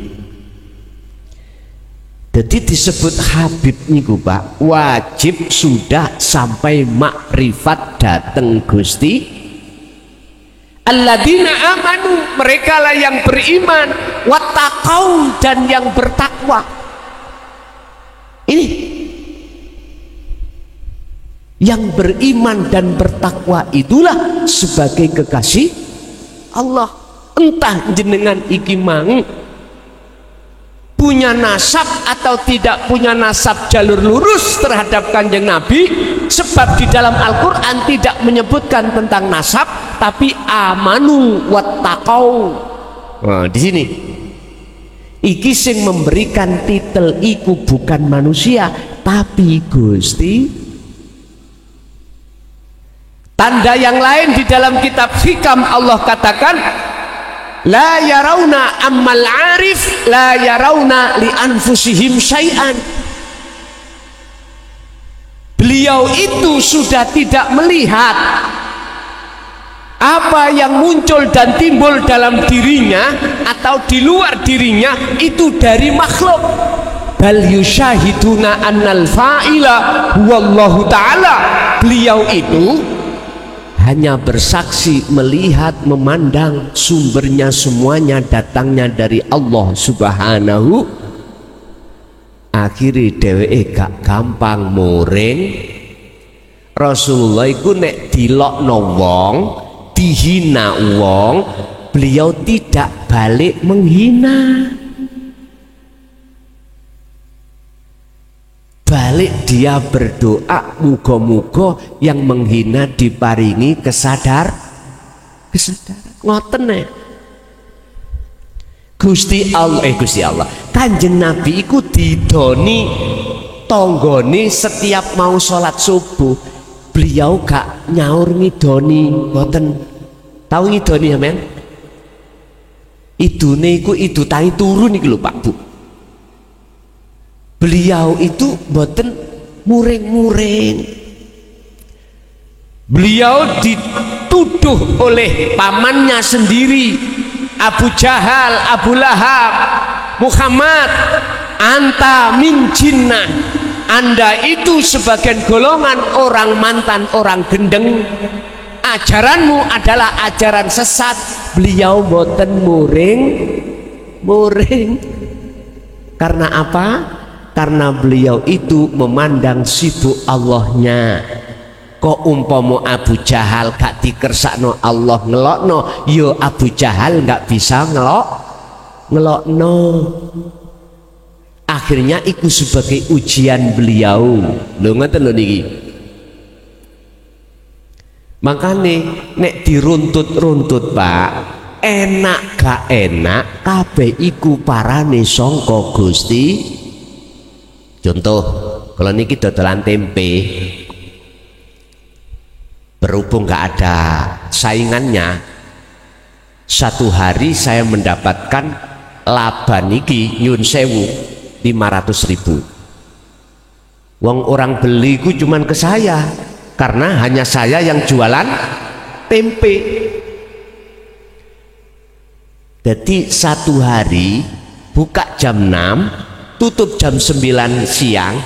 jadi disebut Habib niku Pak, wajib sudah sampai makrifat dateng Gusti. Alladzina amanu, mereka lah yang beriman, wattaqau, dan yang bertakwa. Ini yang beriman dan bertakwa itulah sebagai kekasih Allah. Entah jenengan iki mang punya nasab atau tidak punya nasab jalur lurus terhadap Kanjeng Nabi, sebab di dalam Al-Quran tidak menyebutkan tentang nasab, tapi amanu wattaqau. Nah, di sini iki sing memberikan titel iku bukan manusia tapi Gusti. Tanda yang lain di dalam kitab Hikam, Allah katakan la yarawna ammal arif la yarawna li anfusihim syai'an. Beliau itu sudah tidak melihat apa yang muncul dan timbul dalam dirinya atau di luar dirinya itu dari makhluk. Bal yusyahiduna annal fa'ila huwallahu ta'ala. Beliau itu hanya bersaksi, melihat, memandang, sumbernya semuanya datangnya dari Allah Subhanahu. Akhirnya dheweke gak gampang muring. Rasulullah iku nek dilokno wong, dihina wong, beliau tidak balik menghina, balik dia berdoa muga-muga yang menghina diparingi kesadaran. Ngoten nek Gusti Allah Kanjeng Nabi iku didoni tanggane setiap mau sholat subuh, beliau gak nyaur ngidoni, mboten. Tahu ngidoni ya men? Idune iku idu tangi turun iki lho Pak Bu. Beliau itu mboten muring-muring. Beliau dituduh oleh pamannya sendiri, Abu Jahal, Abu Lahab, Muhammad, anta min jinnah. Anda itu sebagian golongan orang mantan, orang gendeng. Ajaranmu adalah ajaran sesat. Beliau mboten muring. Karena apa? Karena beliau itu memandang sibuk Allahnya. Kok umpama Abu Jahal gak dikersakno Allah ngelokno, yo Abu Jahal gak bisa ngelokno. Akhirnya itu sebagai ujian beliau. Lho ngoten lho niki. Makane nek diruntut-runtut Pak, enak gak enak kabeh iku parane sangka Gusti. Contoh, kalau niki dodolan tempe, berhubung gak ada saingannya, satu hari saya mendapatkan laba niki nyun sewu 500.000. Wong orang beli ku cuman ke saya, karena hanya saya yang jualan tempe. Jadi satu hari buka jam 6, tutup jam 9 siang,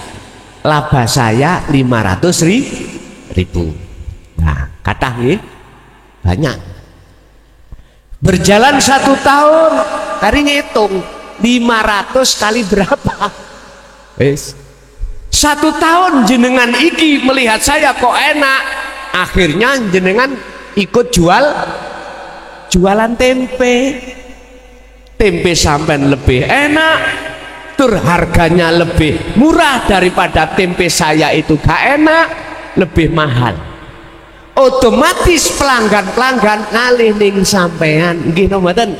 laba saya 500.000. Nah, kata nih banyak. Berjalan 1 tahun, tadi ngitung 500 kali berapa? Wes. 1 tahun jenengan iki melihat saya kok enak, akhirnya jenengan ikut jualan tempe. Tempe sampean lebih enak, tur harganya lebih murah daripada tempe saya itu gak enak, lebih mahal. Otomatis pelanggan-pelanggan ngalih ning sampean. Nggih mboten?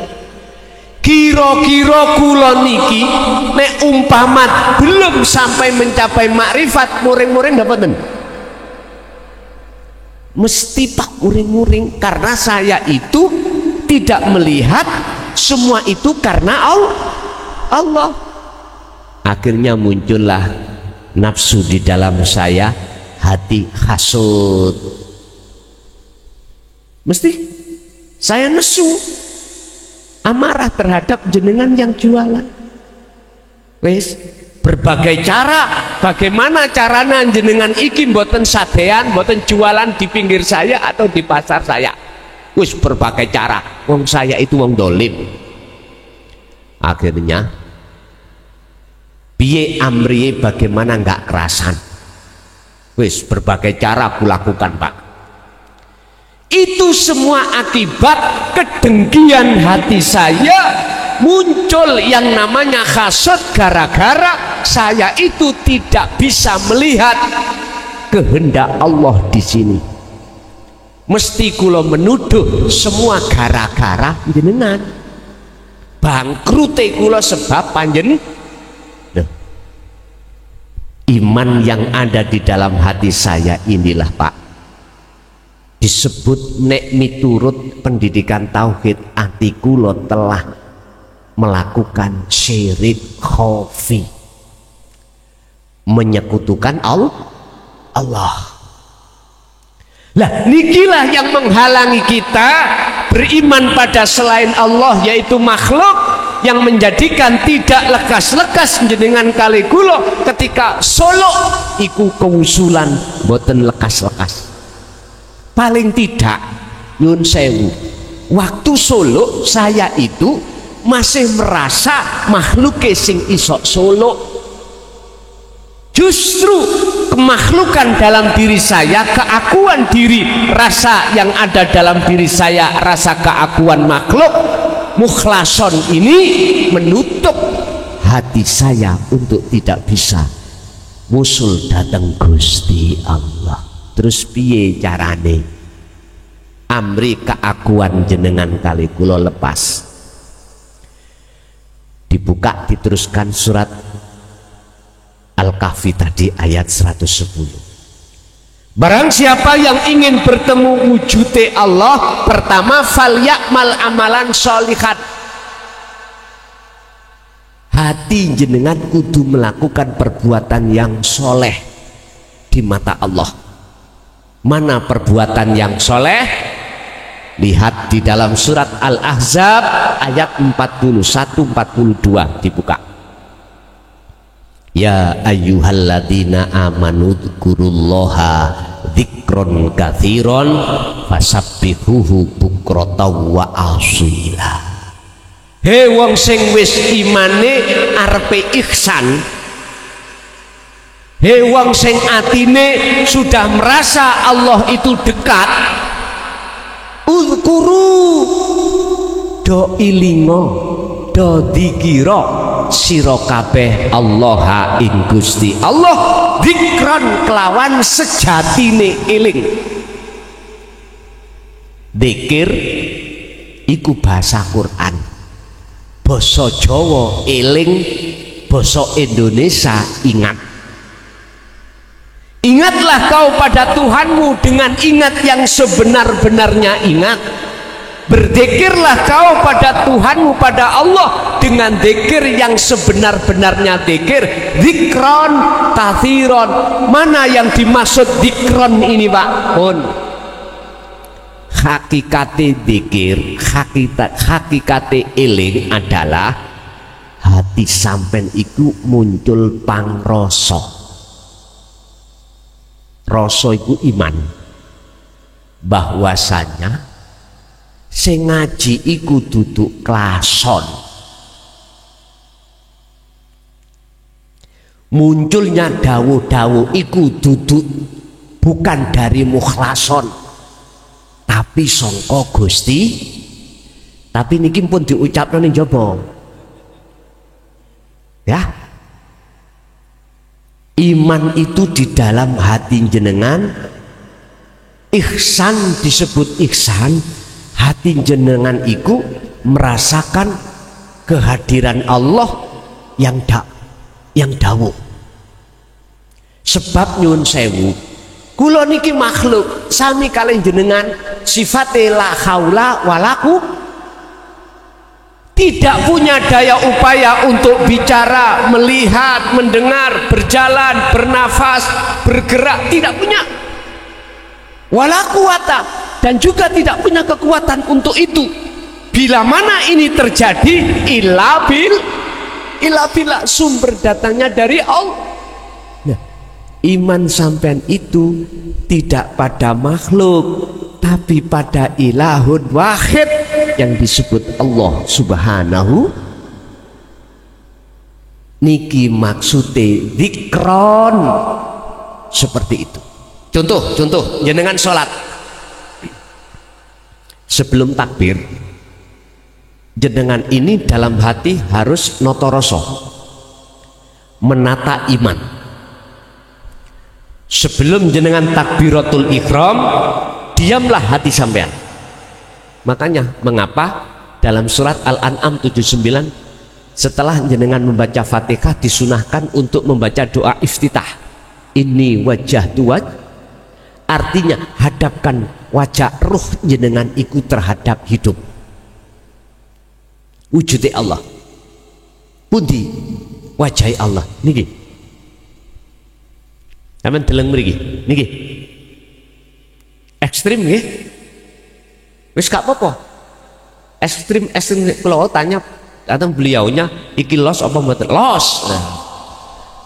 Kira-kira kula niki nek umpamat belum sampai mencapai makrifat, muring-muring nggak mboten? Mesti Pak muring-muring, karena saya itu tidak melihat semua itu karena Allah. Akhirnya muncullah nafsu di dalam saya, hati hasud. Mesti saya nesu, amarah terhadap jenengan yang jualan. Wes, berbagai cara, bagaimana caranya jenengan iki mboten sadean, mboten jualan di pinggir saya atau di pasar saya. Wes berbagai cara, wong saya itu wong dolim. Akhirnya piye amriye, bagaimana nggak kerasan. Wes berbagai cara aku lakukan Pak. Itu semua akibat kedengkian hati saya muncul yang namanya hasad gara-gara saya itu tidak bisa melihat kehendak Allah di sini. Mesti kula menuduh semua gara-gara jenengan. Bangkrute kula sebab panjen. Iman yang ada di dalam hati saya inilah Pak, disebut nek miturut pendidikan tauhid, ati kula telah melakukan syirik khafi, menyekutukan Allah. Lah nikilah yang menghalangi kita beriman pada selain Allah, yaitu makhluk, yang menjadikan tidak lekas-lekas jenengan kali kula ketika solo iku kewusulan boten lekas-lekas. Paling tidak nyun sewu, waktu solo saya itu masih merasa makhluk sing isok solo. Justru kemakhlukan dalam diri saya, keakuan diri, rasa yang ada dalam diri saya, rasa keakuan makhluk mukhlason ini menutup hati saya untuk tidak bisa wusul datang Gusti Allah. Terus piye carane amri keakuan jenengan kali kula lepas? Dibuka diteruskan surat Al-Kahfi tadi ayat 110. Barang siapa yang ingin bertemu wujudnya Allah, pertama falyakmal amalan sholihat. Hati jenengan kudu melakukan perbuatan yang soleh di mata Allah. Mana perbuatan yang soleh? Lihat di dalam surat Al-Ahzab ayat 41-42 dibuka. Ya ayyuhalladzina amanu dzkurullaha dzikron katsiron fasabbihuhu bukratan wa asila. He wong sing wis imane arepe ihsan, he wong sing atine sudah merasa Allah itu dekat, uzkuru do ilingo do dikira sira kabeh Allah ing Gusti Allah dzikron kelawan sejatine eling. Dzikir iku bahasa Quran, basa Jawa eling, basa Indonesia ingat. Ingatlah kau pada Tuhanmu dengan ingat yang sebenar-benarnya ingat. Berzikirlah kau pada Tuhanmu, pada Allah dengan zikir yang sebenar-benarnya zikir. Zikron kathiron. Mana yang dimaksud zikron ini Pak? Hakikate zikir, hakikate eling adalah hati sampean iku muncul pangrasa. Rasa iku iman bahwasanya sing ngaji iku duduk klason. Munculnya dawuh-dawuh iku duduk bukan dari mukhlason, tapi sangka Gusti. Tapi niki pun diucapno ning jaba. Ya. Iman itu di dalam hati jenengan. Ihsan disebut ihsan. Hati jenengan iku merasakan kehadiran Allah yang dawuh. Sebab nyun sewu, kula niki makhluk sami kalih jenengan, sifate la haula walaku, tidak punya daya upaya untuk bicara, melihat, mendengar, berjalan, bernafas, bergerak, tidak punya. Wala quwata, dan juga tidak punya kekuatan untuk itu. Bila mana ini terjadi, illa bila sumber datangnya dari Allah. Nah, iman sampean itu tidak pada makhluk, tapi pada ilahun wahid yang disebut Allah Subhanahu. Niki maksude dzikron seperti itu. Contoh jenengan sholat sebelum takbir jenengan ini dalam hati harus notoroso, menata iman. Sebelum jenengan takbiratul ihram, diamlah hati sampean. Makanya mengapa dalam surat Al-An'am 79 setelah jenengan membaca Fatihah disunahkan untuk membaca doa iftitah, ini wajah tuwaj, artinya hadapkan wajah ruh jenengan ikut terhadap hidup wujudnya Allah. Pundi wajah Allah niki sampeyan deleng mriki niki ekstrim nggih, wis gak apa-apa ekstrim kalau tanya atau beliaunya iki los apa mboten los, nah,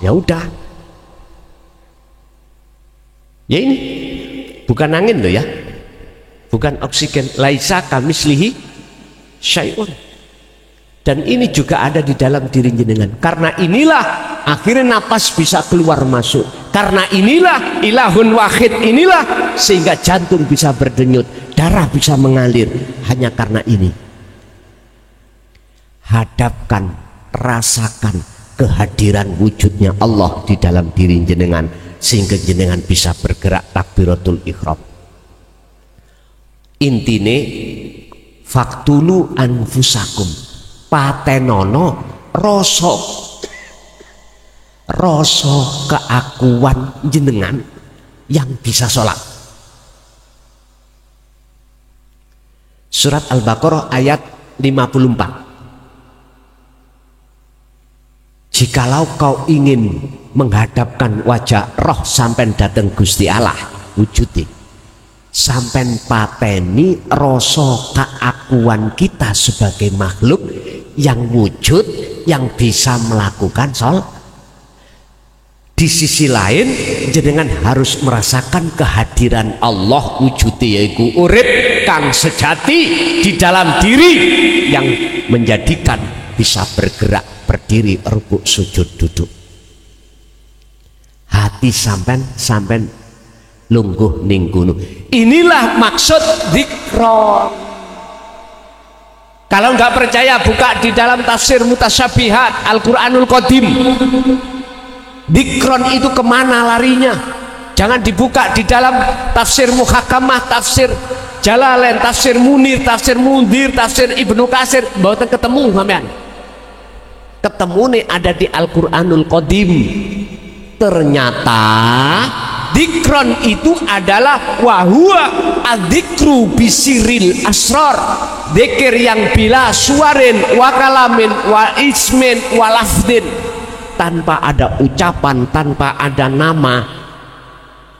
ya udah ya, ini bukan angin loh ya, bukan oksigen, laisa kamislihi syai'un, dan ini juga ada di dalam diri jenengan. Karena inilah akhirnya napas bisa keluar masuk, karena inilah ilahun wahid, inilah sehingga jantung bisa berdenyut, darah bisa mengalir, hanya karena ini. Hadapkan, rasakan kehadiran wujudnya Allah di dalam diri jenengan sehingga jenengan bisa bergerak takbiratul ihram. Intine faktulu anfusakum, patenono rasa keakuan jenengan yang bisa sholat. Surat Al-Baqarah ayat 54. Jikalau kau ingin menghadapkan wajah roh sampai datang Gusti Allah wujudi, sampai pateni rasa keakuan kita sebagai makhluk yang wujud, yang bisa melakukan sholat. Di sisi lain jenengan harus merasakan kehadiran Allah wujudi, yaitu urip kang sejati di dalam diri yang menjadikan bisa bergerak, berdiri, rukuk, sujud, duduk. Hati sampen lungguh ning gunung. Inilah maksud dzikron. Kalau nggak percaya buka di dalam tafsir Mutasyabihat Al-Quranul Qadim. Dzikron itu kemana larinya? Jangan dibuka di dalam tafsir Muhakamah, tafsir Jalalain, tafsir Munir, tafsir Mundir, tafsir Ibnu Katsir, mboten ketemu sampean. Ketemu nih ada di Al-Quranul Qadim. Ternyata dzikron itu adalah wahua adzikru bisiril asrar, dzikir yang bila suarin wa kalamin wa ismin wa lafdin, tanpa ada ucapan, tanpa ada nama,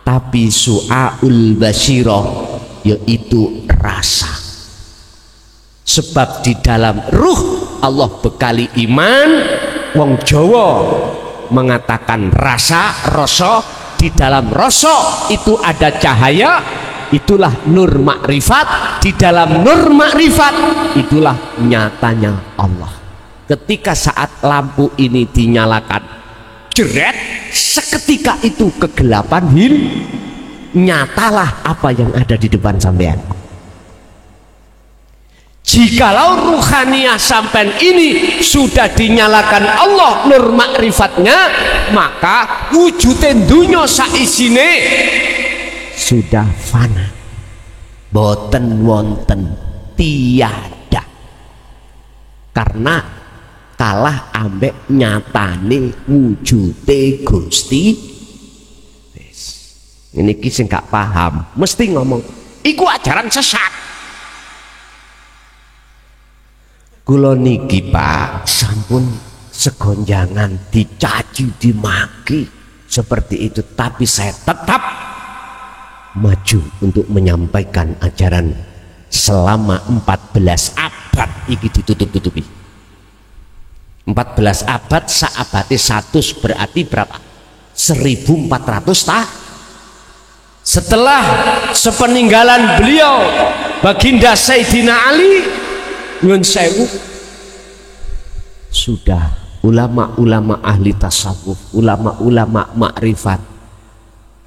tapi su'aul basirah, yaitu rasa. Sebab di dalam ruh Allah bekali iman. Wong Jawa mengatakan rasa, di dalam rasa itu ada cahaya, itulah nur makrifat. Di dalam nur makrifat itulah nyatanya Allah. Ketika saat lampu ini dinyalakan, jeret, seketika itu kegelapan nyatalah apa yang ada di depan sampean. Jikalau ruhaniyah sampean ini sudah dinyalakan Allah nur makrifatnya, maka wujudin dunya saisine sudah fana, boten wonten, tiada, karena kalah ambek nyatane wujude Gusti. Ini sing gak paham mesti ngomong iku ajaran sesat. Kula niki Pak sampun segonjangan dicaci, dimaki seperti itu, tapi saya tetap maju untuk menyampaikan ajaran selama 14 abad iki ditutup-tutupi. 14 abad, saabate 100 berarti berapa? 1400 tahun. Setelah sepeninggalan beliau Baginda Sayyidina Ali, nyun sewu, sudah ulama-ulama ahli tasawuf, ulama-ulama makrifat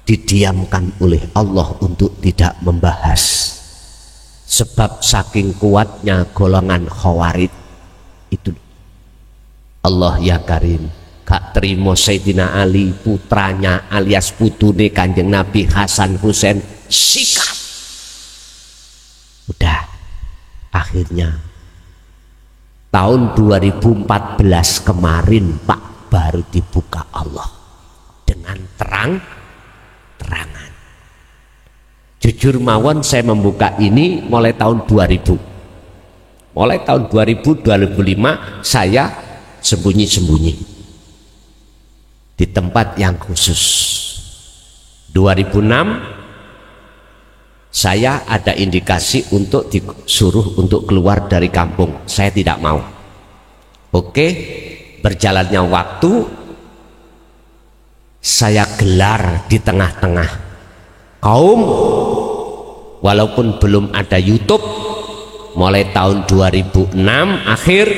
didiamkan oleh Allah untuk tidak membahas sebab saking kuatnya golongan Khawarij itu. Allah ya Karim, gak terima Sayyidina Ali putranya alias putune Kanjeng Nabi Hasan Husain sikat. Udah, akhirnya tahun 2014 kemarin Pak, baru dibuka Allah dengan terang-terangan. Jujur mawon, saya membuka ini mulai tahun 2000. Mulai tahun 2000, 2005 saya sembunyi-sembunyi di tempat yang khusus. 2006 saya ada indikasi untuk disuruh untuk keluar dari kampung. Saya tidak mau. Oke, berjalannya waktu saya gelar di tengah-tengah kaum, walaupun belum ada YouTube. Mulai tahun 2006 akhir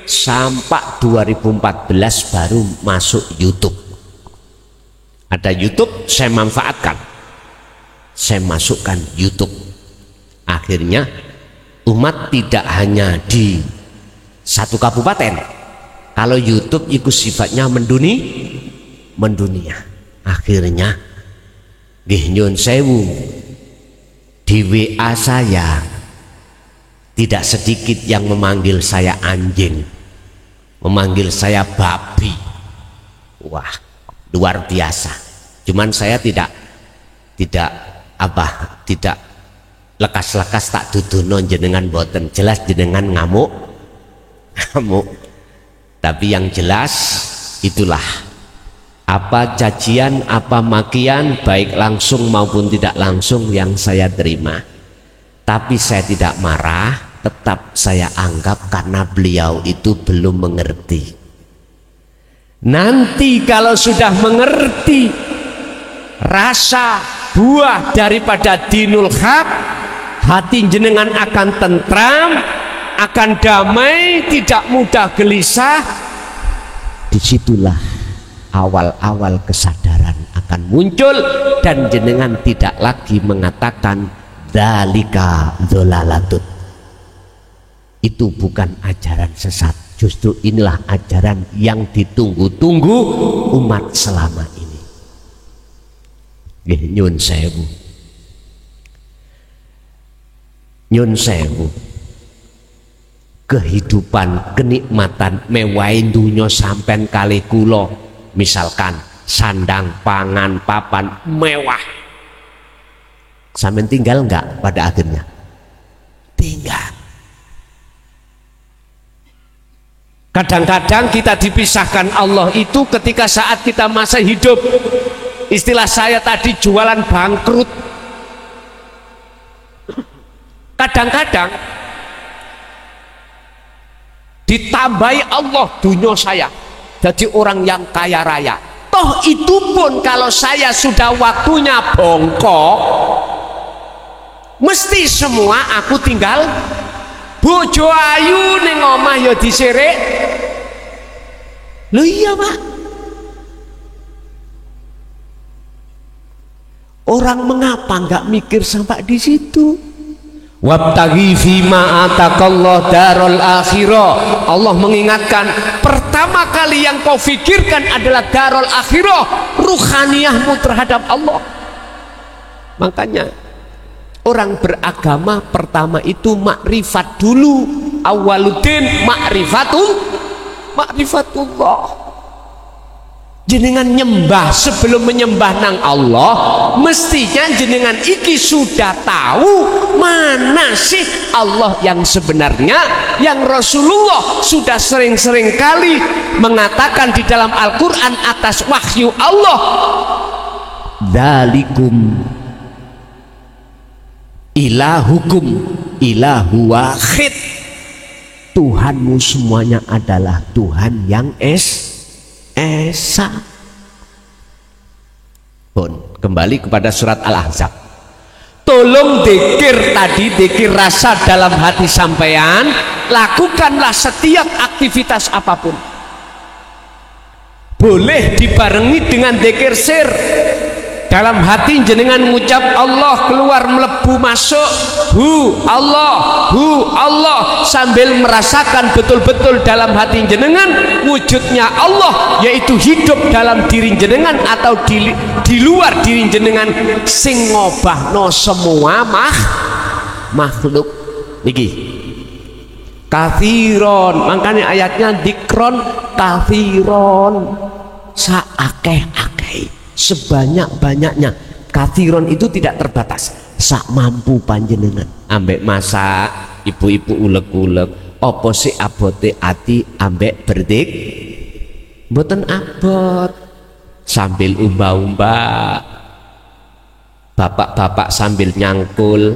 sampai 2014 baru masuk YouTube. Ada YouTube, saya manfaatkan, saya masukkan YouTube. Akhirnya umat tidak hanya di satu kabupaten. Kalau YouTube itu sifatnya mendunia. Akhirnya nggih nyun sewu, di WA saya tidak sedikit yang memanggil saya anjing, memanggil saya babi. Wah, luar biasa. Cuman saya tidak lekas-lekas tak dudono jenengan boten, jelas jenengan ngamuk. Tapi yang jelas itulah apa cacian, apa makian, baik langsung maupun tidak langsung yang saya terima. Tapi saya tidak marah, tetap saya anggap karena beliau itu belum mengerti. Nanti kalau sudah mengerti rasa buah daripada dinul haq, hati jenengan akan tentram, akan damai, tidak mudah gelisah. Disitulah awal-awal kesadaran akan muncul, dan jenengan tidak lagi mengatakan dzalika dzalalatun, itu bukan ajaran sesat. Justru inilah ajaran yang ditunggu-tunggu umat selama ini. Nggih nyun sewu, nyun sewu. Kehidupan, kenikmatan mewahi dunya sampean kali kula, misalkan sandang, pangan, papan mewah, sampean tinggal enggak pada akhirnya? Tinggal. Kadang-kadang kita dipisahkan Allah itu ketika saat kita masih hidup. Istilah saya tadi jualan bangkrut. Kadang-kadang ditambahi Allah dunia saya jadi orang yang kaya raya. Toh itu pun kalau saya sudah waktunya bongkok, mesti semua aku tinggal. Bojo ayu ning omah ya disirik. Lho iya Pak, orang mengapa nggak mikir sampai di situ? Wabtaghi fima atakallah darul akhirah. Allah mengingatkan, pertama kali yang kau fikirkan adalah darul akhirah, ruhaniyahmu terhadap Allah. Makanya orang beragama pertama itu makrifat dulu. Awaluddin ma'rifatullah. Jenengan nyembah sebelum menyembah nang Allah, mestinya jenengan iki sudah tahu mana sih Allah yang sebenarnya, yang Rasulullah sudah sering-sering kali mengatakan di dalam Al-Quran atas wahyu Allah, dzalikum ilahukum ilahu wahid. Tuhanmu semuanya adalah Tuhan yang esa. Pun kembali kepada surat Al-Ahzab. Tolong dikir tadi, dikir rasa dalam hati sampean, lakukanlah setiap aktivitas apapun. Boleh dibarengi dengan dikir sir, dalam hati jenengan mengucap Allah, keluar melebu masuk hu Allah, sambil merasakan betul-betul dalam hati jenengan wujudnya Allah, yaitu hidup dalam diri jenengan atau di luar diri jenengan sing ngobahno semua makhluk niki kathiron. Makanya ayatnya dikron kathiron, saakeh-akeh, sebanyak-banyaknya. Kathiron itu tidak terbatas, sak mampu panjenengan. Ambek masak, ibu-ibu ulek-ulek, opo si abote ati ambek berdik mboten abot. Sambil umba-umba, bapak-bapak sambil nyangkul,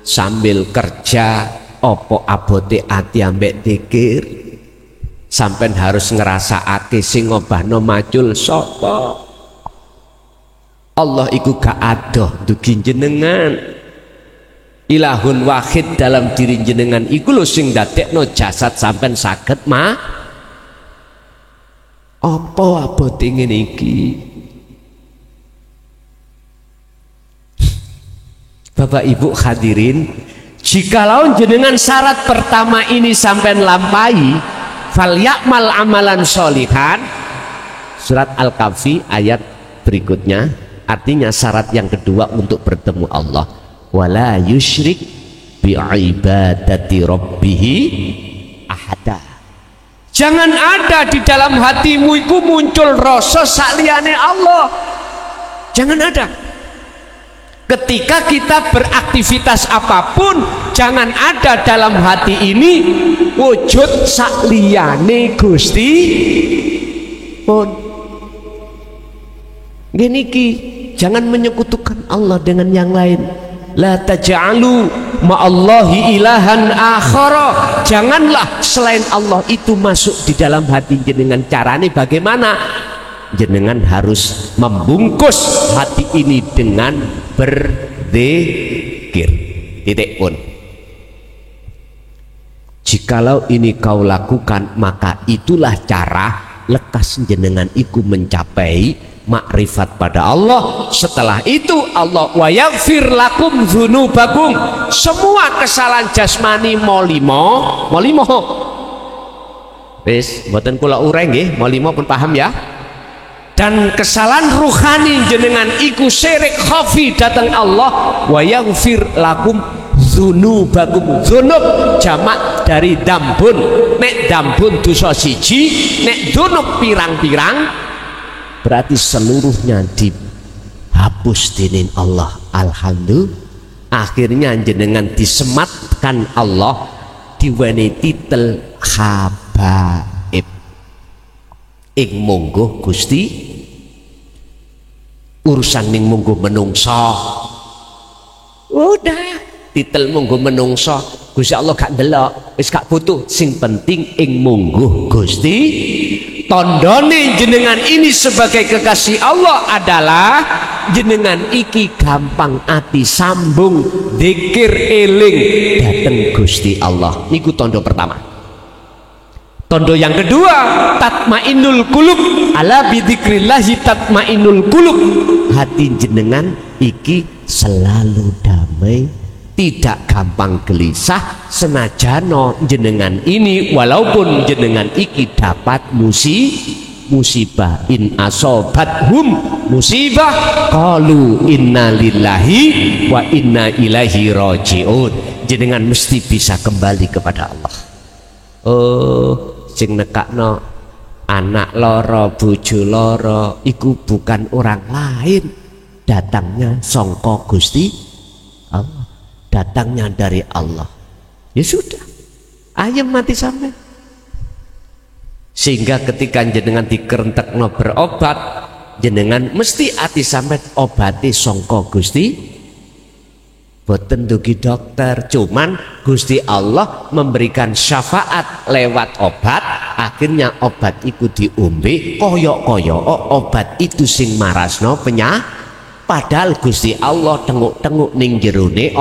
sambil kerja, opo abote ati ambek dikir. Sampai harus ngerasa ati sing ngobahno macul sapa? Allah iku gak adoh dugi jenengan. Ilahun wahid dalam diri jenengan iku lho sing dadekno jasad sampean saged apa abote ngene iki. Bapak Ibu hadirin, jikalau jenengan syarat pertama ini sampean lampai, fal ya'mal amalan sholihan, surat Al-Kahfi ayat berikutnya, artinya syarat yang kedua untuk bertemu Allah, wala yusyrik bi ibadati rabbihi ahada. Jangan ada di dalam hatimu itu muncul rasa saliyane Allah, jangan ada. Ketika kita beraktivitas apapun, jangan ada dalam hati ini wujud saliyane Gusti pun. Gini ki, jangan menyekutukan Allah dengan yang lain. La taj'alu ma'allahi ilahan akhara. Janganlah selain Allah itu masuk di dalam hati jenengan. Caranya bagaimana? Jenengan harus membungkus hati ini dengan berzikir. Titik pun. Jikalau ini kau lakukan, maka itulah cara lekas jenengan iku mencapai makrifat pada Allah. Setelah itu Allah wa yaghfir lakum dzunubakum, semua kesalahan jasmani molimo wis mboten kula ureng nggih, molimo pun paham ya. Dan kesalahan ruhani jenengan iku syirik khafi datang Allah, wa yaghfir lakum dzunubakum. Dzunub jamak dari dambun, nek dambun dosa siji, nek dzunub pirang-pirang berarti seluruhnya dihapus dening Allah. Alhamdulillah, akhirnya jenengan disematkan Allah diweni titel habaib. Ing monggo Gusti urusan ning monggo menungso, udah titel monggo menungso Gusti Allah gak ndelok, wis gak butuh. Sing penting ing monggo Gusti. Tondone jenengan ini sebagai kekasih Allah adalah jenengan iki gampang ati sambung dzikir eling dateng Gusti Allah. Niku tondo pertama. Tondo yang kedua, tatmainul qulub, ala bidzikrillahi tatmainul qulub. Hati jenengan iki selalu damai, tidak gampang gelisah senajano jenengan ini walaupun jenengan iki dapat musibah. In asobathum musibah qalu inna lillahi wa inna ilaihi rajiun. Jenengan mesti bisa kembali kepada Allah. Oh, sing nekakno anak loro bojo loro iku bukan orang lain, datangnya sangka Gusti Allah, datangnya dari Allah. Ya sudah, ayam mati sampai. Sehingga ketika jenengan dikerentekno berobat, jenengan mesti ati sampai obati sangka Gusti. Boten dugi dokter, cuman Gusti Allah memberikan syafaat lewat obat. Akhirnya obat itu diombe, koyok-koyok obat itu sing marasno penyakit. Padahal Gusti Allah tenguk-tenguk ning jerone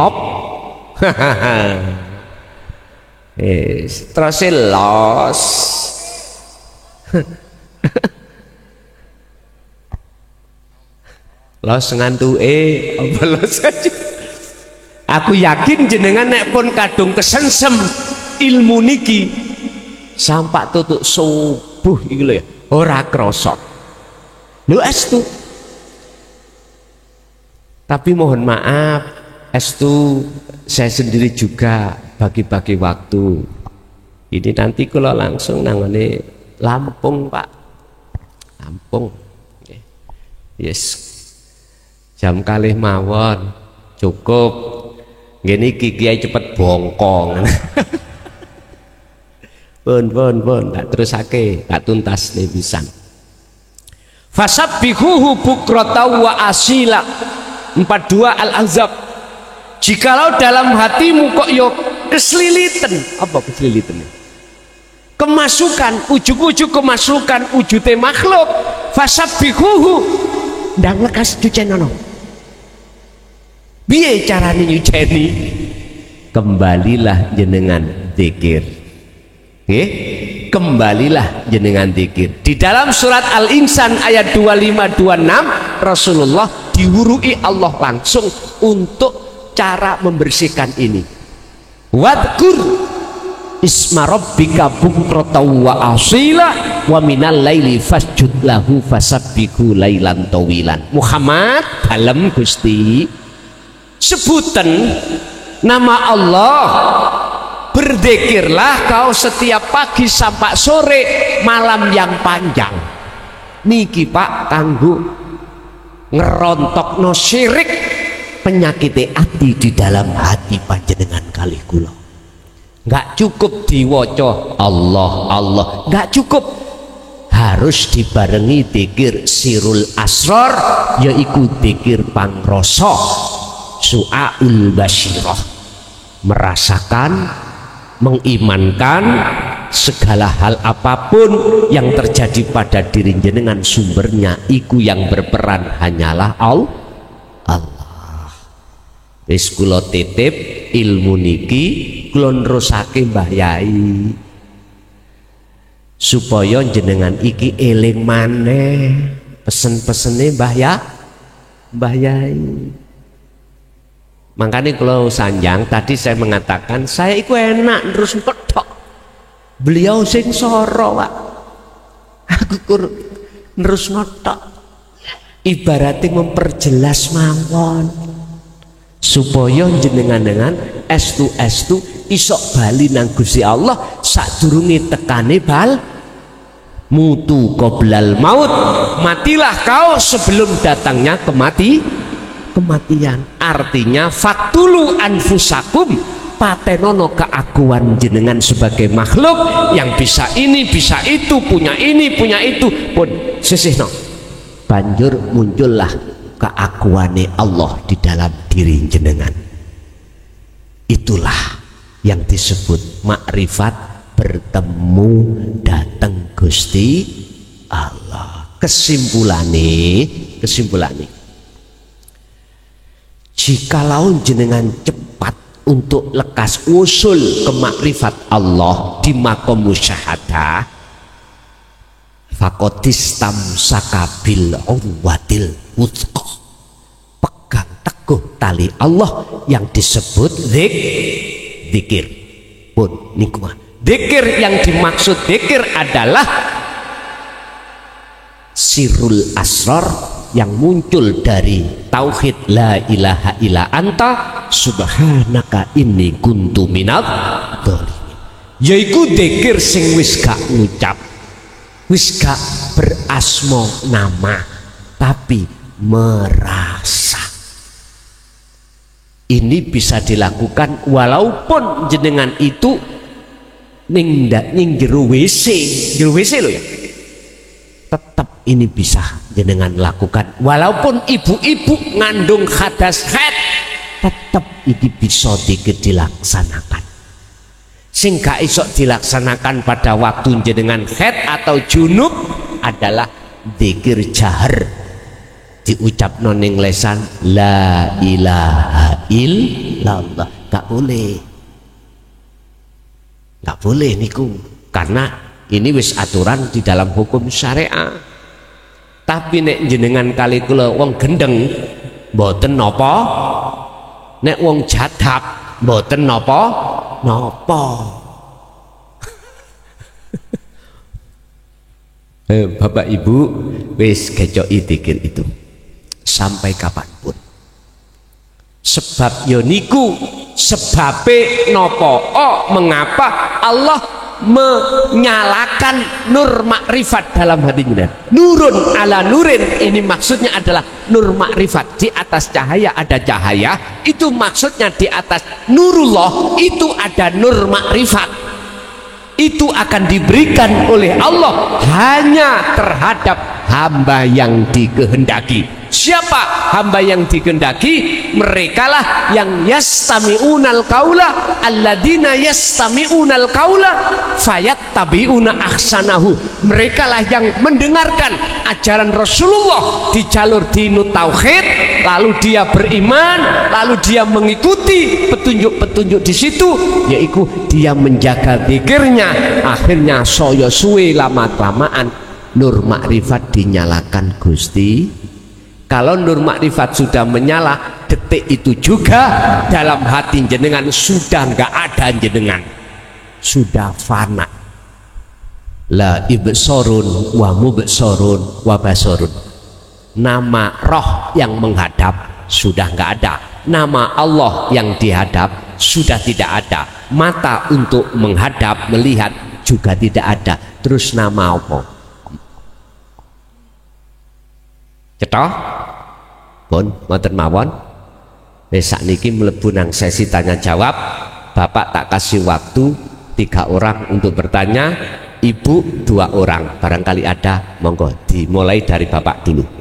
terus los. Los ngantuke apa los aja. Aku yakin jenengan nek pun kadung kesensem ilmu niki sampak tutuk subuh iki lho ya, ora krasa. Lho estu. Tapi mohon maaf, estu saya sendiri juga bagi-bagi waktu. Ini nanti kalau langsung nangone Lampung, Pak. Lampung. Yes. Jam kalih mawon cukup. Ngene iki kiai cepet bongkong. Pun tak terusake, tak tuntas pisan. Fasabbihuhu bukratan wa asila. 42 Al-Ahzab. Jikalau dalam hatimu kok yo keslilitan, apa keslilitan? Kemasukan, ujug-ujug kemasukan, wujute makhluk. Fasabbihuhu, ndang lekas cucenono. Piye carane nyuceni? Kembalilah jenengan zikir. Nggih, kembalilah jenengan zikir. Di dalam surat Al-Insan ayat 25-26 Rasulullah diwurui Allah langsung untuk cara membersihkan ini. Wadkur isma rabbika bukratan wa asila wa minal laili fasjud lahu fasabbihu lailan tawilan. Muhammad dalem Gusti sebutan nama Allah, berzikirlah kau setiap pagi sampai sore malam yang panjang. Niki Pak kanggo ngerontokno syirik penyakit hati di dalam hati panjenengan kalih kula. Enggak cukup diwaca Allah Allah, enggak cukup, harus dibarengi dzikir sirul asrar, yaiku dzikir pangrasa su'aul basyirah, merasakan, mengimankan segala hal apapun yang terjadi pada diri jenengan sumbernya iku yang berperan hanyalah Allah. Wis kula titip ilmu niki kula nerusake Mbah Yai supaya jenengan iki eling maneh pesen-pesene Mbah Yai. Makanya kalau sanjang tadi saya mengatakan saya itu enak terus petok, beliau sing soro Pak, aku terus ngotok, ibaratnya memperjelas mawon supaya jenengan dengan estu isok bali nang Gusti Allah sadurunge tekane bal mutu qoblal maut, matilah kau sebelum datangnya kematian. Artinya faktulu anfusakum, patenono keakuan jenengan sebagai makhluk yang bisa ini bisa itu, punya ini punya itu pun sisihno, banjur muncullah keakuane Allah di dalam diri jenengan. Itulah yang disebut makrifat, bertemu datang Gusti Allah. Kesimpulannya jikalau jenengan cepat untuk lekas usul ke makrifat Allah di makom musyahadah, fakotistam sakabil urwatil wuthqa, pegang teguh tali Allah yang disebut zikir pun nikmah. Zikir yang dimaksud zikir adalah sirul asrar yang muncul dari tauhid la ilaha illa anta subhanaka inni kuntu minadh dhalimin, yaiku dzikir sing wis gak ngucap, wis gak berasma nama, tapi merasa. Ini bisa dilakukan walaupun jenengan itu ning jero WC lho ya, tetap ini bisa jenengan lakukan walaupun ibu-ibu ngandung hadas haid, tetap ini bisa dilaksanakan. Sing gak iso dilaksanakan pada waktu jenengan haid atau junub adalah dzikir jahar, diucap noning lesan la ilaha illallah. Gak boleh niku, karena ini wis aturan di dalam hukum syariah. Tapi nek jenengan kali kula wong gendeng mboten napa, nek wong jadab mboten napa. Bapak Ibu wis kecoki dikir itu sampai kapanpun. Sebab yoniku sebabe nopo mengapa Allah menyalakan nur makrifat dalam hatinya. Nurun ala nurin, ini maksudnya adalah nur makrifat. Di atas cahaya ada cahaya, itu maksudnya di atas nurullah itu ada nur makrifat. Itu akan diberikan oleh Allah hanya terhadap hamba yang dikehendaki. Siapa hamba yang dikehendaki? Merekalah yang yastami'unal qaula alladzina yastami'unal qaula fayattabi'una ahsanahu. Merekalah yang mendengarkan ajaran Rasulullah di jalur dinut tauhid, lalu dia beriman, lalu dia mengikuti petunjuk-petunjuk di situ, yaitu dia menjaga zikirnya. Akhirnya soyo suwe lama-lamaan nur makrifat dinyalakan Gusti. Kalau nur makrifat sudah menyala, detik itu juga dalam hati jenengan sudah nggak ada jenengan, sudah fana. La ibsorun wa mubsorun wa basorun. Nama roh yang menghadap sudah nggak ada, nama Allah yang dihadap sudah tidak ada, mata untuk menghadap melihat juga tidak ada. Terus nama apa? Cetok pun ngoten mawon. Besok niki mlebu nang sesi tanya jawab. Bapak tak kasih waktu 3 orang untuk bertanya, Ibu 2 orang. Barangkali ada, monggo dimulai dari Bapak dulu.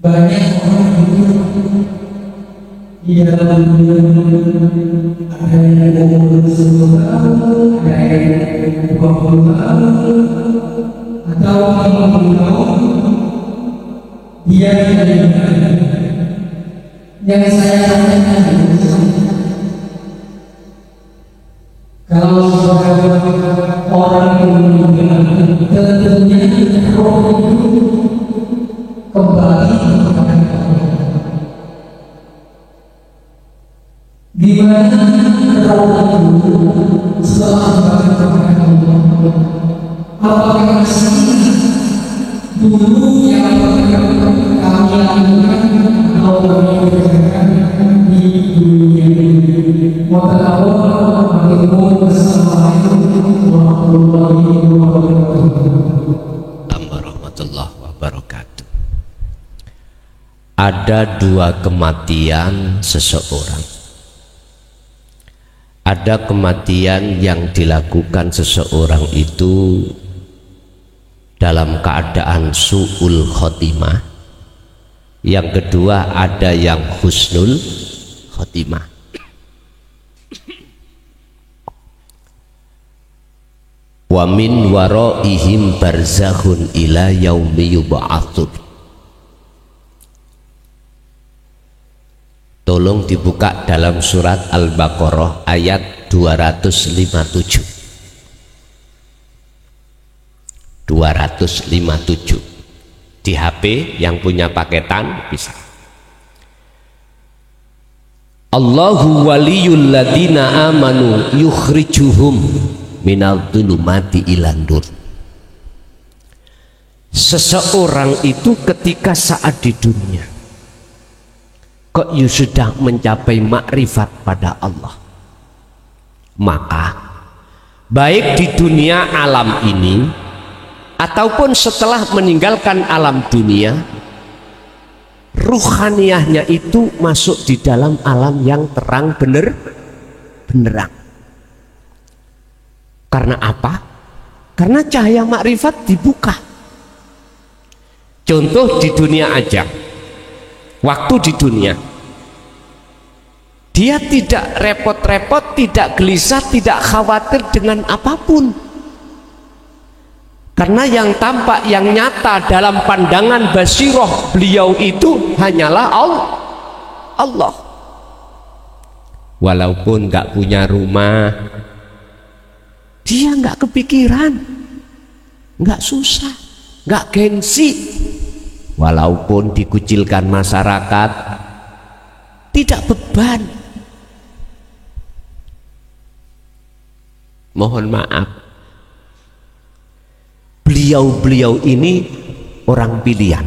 Banyak orang di dalam dunia, ada yang 10 tahun, ada yang 20 tahun, atau 50 tahun, dia tidak dibenarkan. Yang saya tanyakan, kalau orang yang dibenarkan, tentunya roh itu kembali kepada Allah. Di mana roh itu setelah kembali kepada Allah, apakah masih dulu yang kami lakukan atau kami kerjakan di dunia ini? Mohon Assalamualaikum warahmatullahi wabarakatuh. Ada 2 kematian seseorang. Ada kematian yang dilakukan seseorang itu dalam keadaan su'ul khotimah. Yang kedua ada yang husnul khotimah. Wa min waraihim barzakhun ila yaumi yub'atsun. Tolong dibuka dalam surat Al-Baqarah ayat 257. 257 di HP yang punya paketan bisa. Allahu waliyul ladina amanu yukhrijuhum minal dhulumati ilan nur. seseorang itu ketika saat di dunia kok sudah mencapai makrifat pada Allah, maka baik di dunia alam ini ataupun setelah meninggalkan alam dunia, ruhaniyahnya itu masuk di dalam alam yang terang benderang. Karena apa? Karena cahaya makrifat dibuka. Contoh di dunia aja, waktu di dunia dia tidak repot-repot, tidak gelisah, tidak khawatir dengan apapun, karena yang tampak, yang nyata dalam pandangan basiroh beliau itu hanyalah Allah. Walaupun nggak punya rumah, dia nggak kepikiran, nggak susah, nggak gengsi. Walaupun dikucilkan masyarakat, tidak beban. Mohon maaf, beliau ini orang pilihan.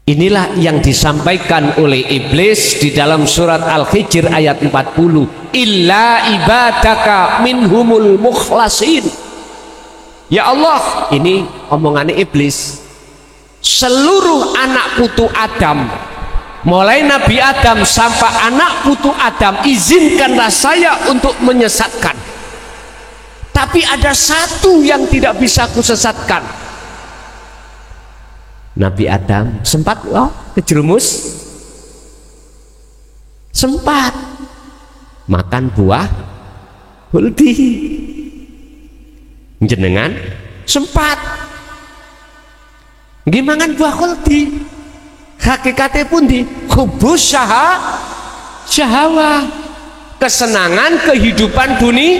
Inilah yang disampaikan oleh iblis di dalam surat Al-Hijr ayat 40, illa ibadaka minhumul mukhlasin. Ya Allah, ini omongannya iblis. Seluruh anak putu Adam, mulai Nabi Adam sampai anak putu Adam, izinkanlah saya untuk menyesatkan. Tapi ada satu yang tidak bisa kusesatkan. Nabi Adam sempat kejerumus, sempat makan buah huldi. Jenengan sempat gimana buah huldi, hakikatnya pun di hubus syahwah, kesenangan kehidupan dunia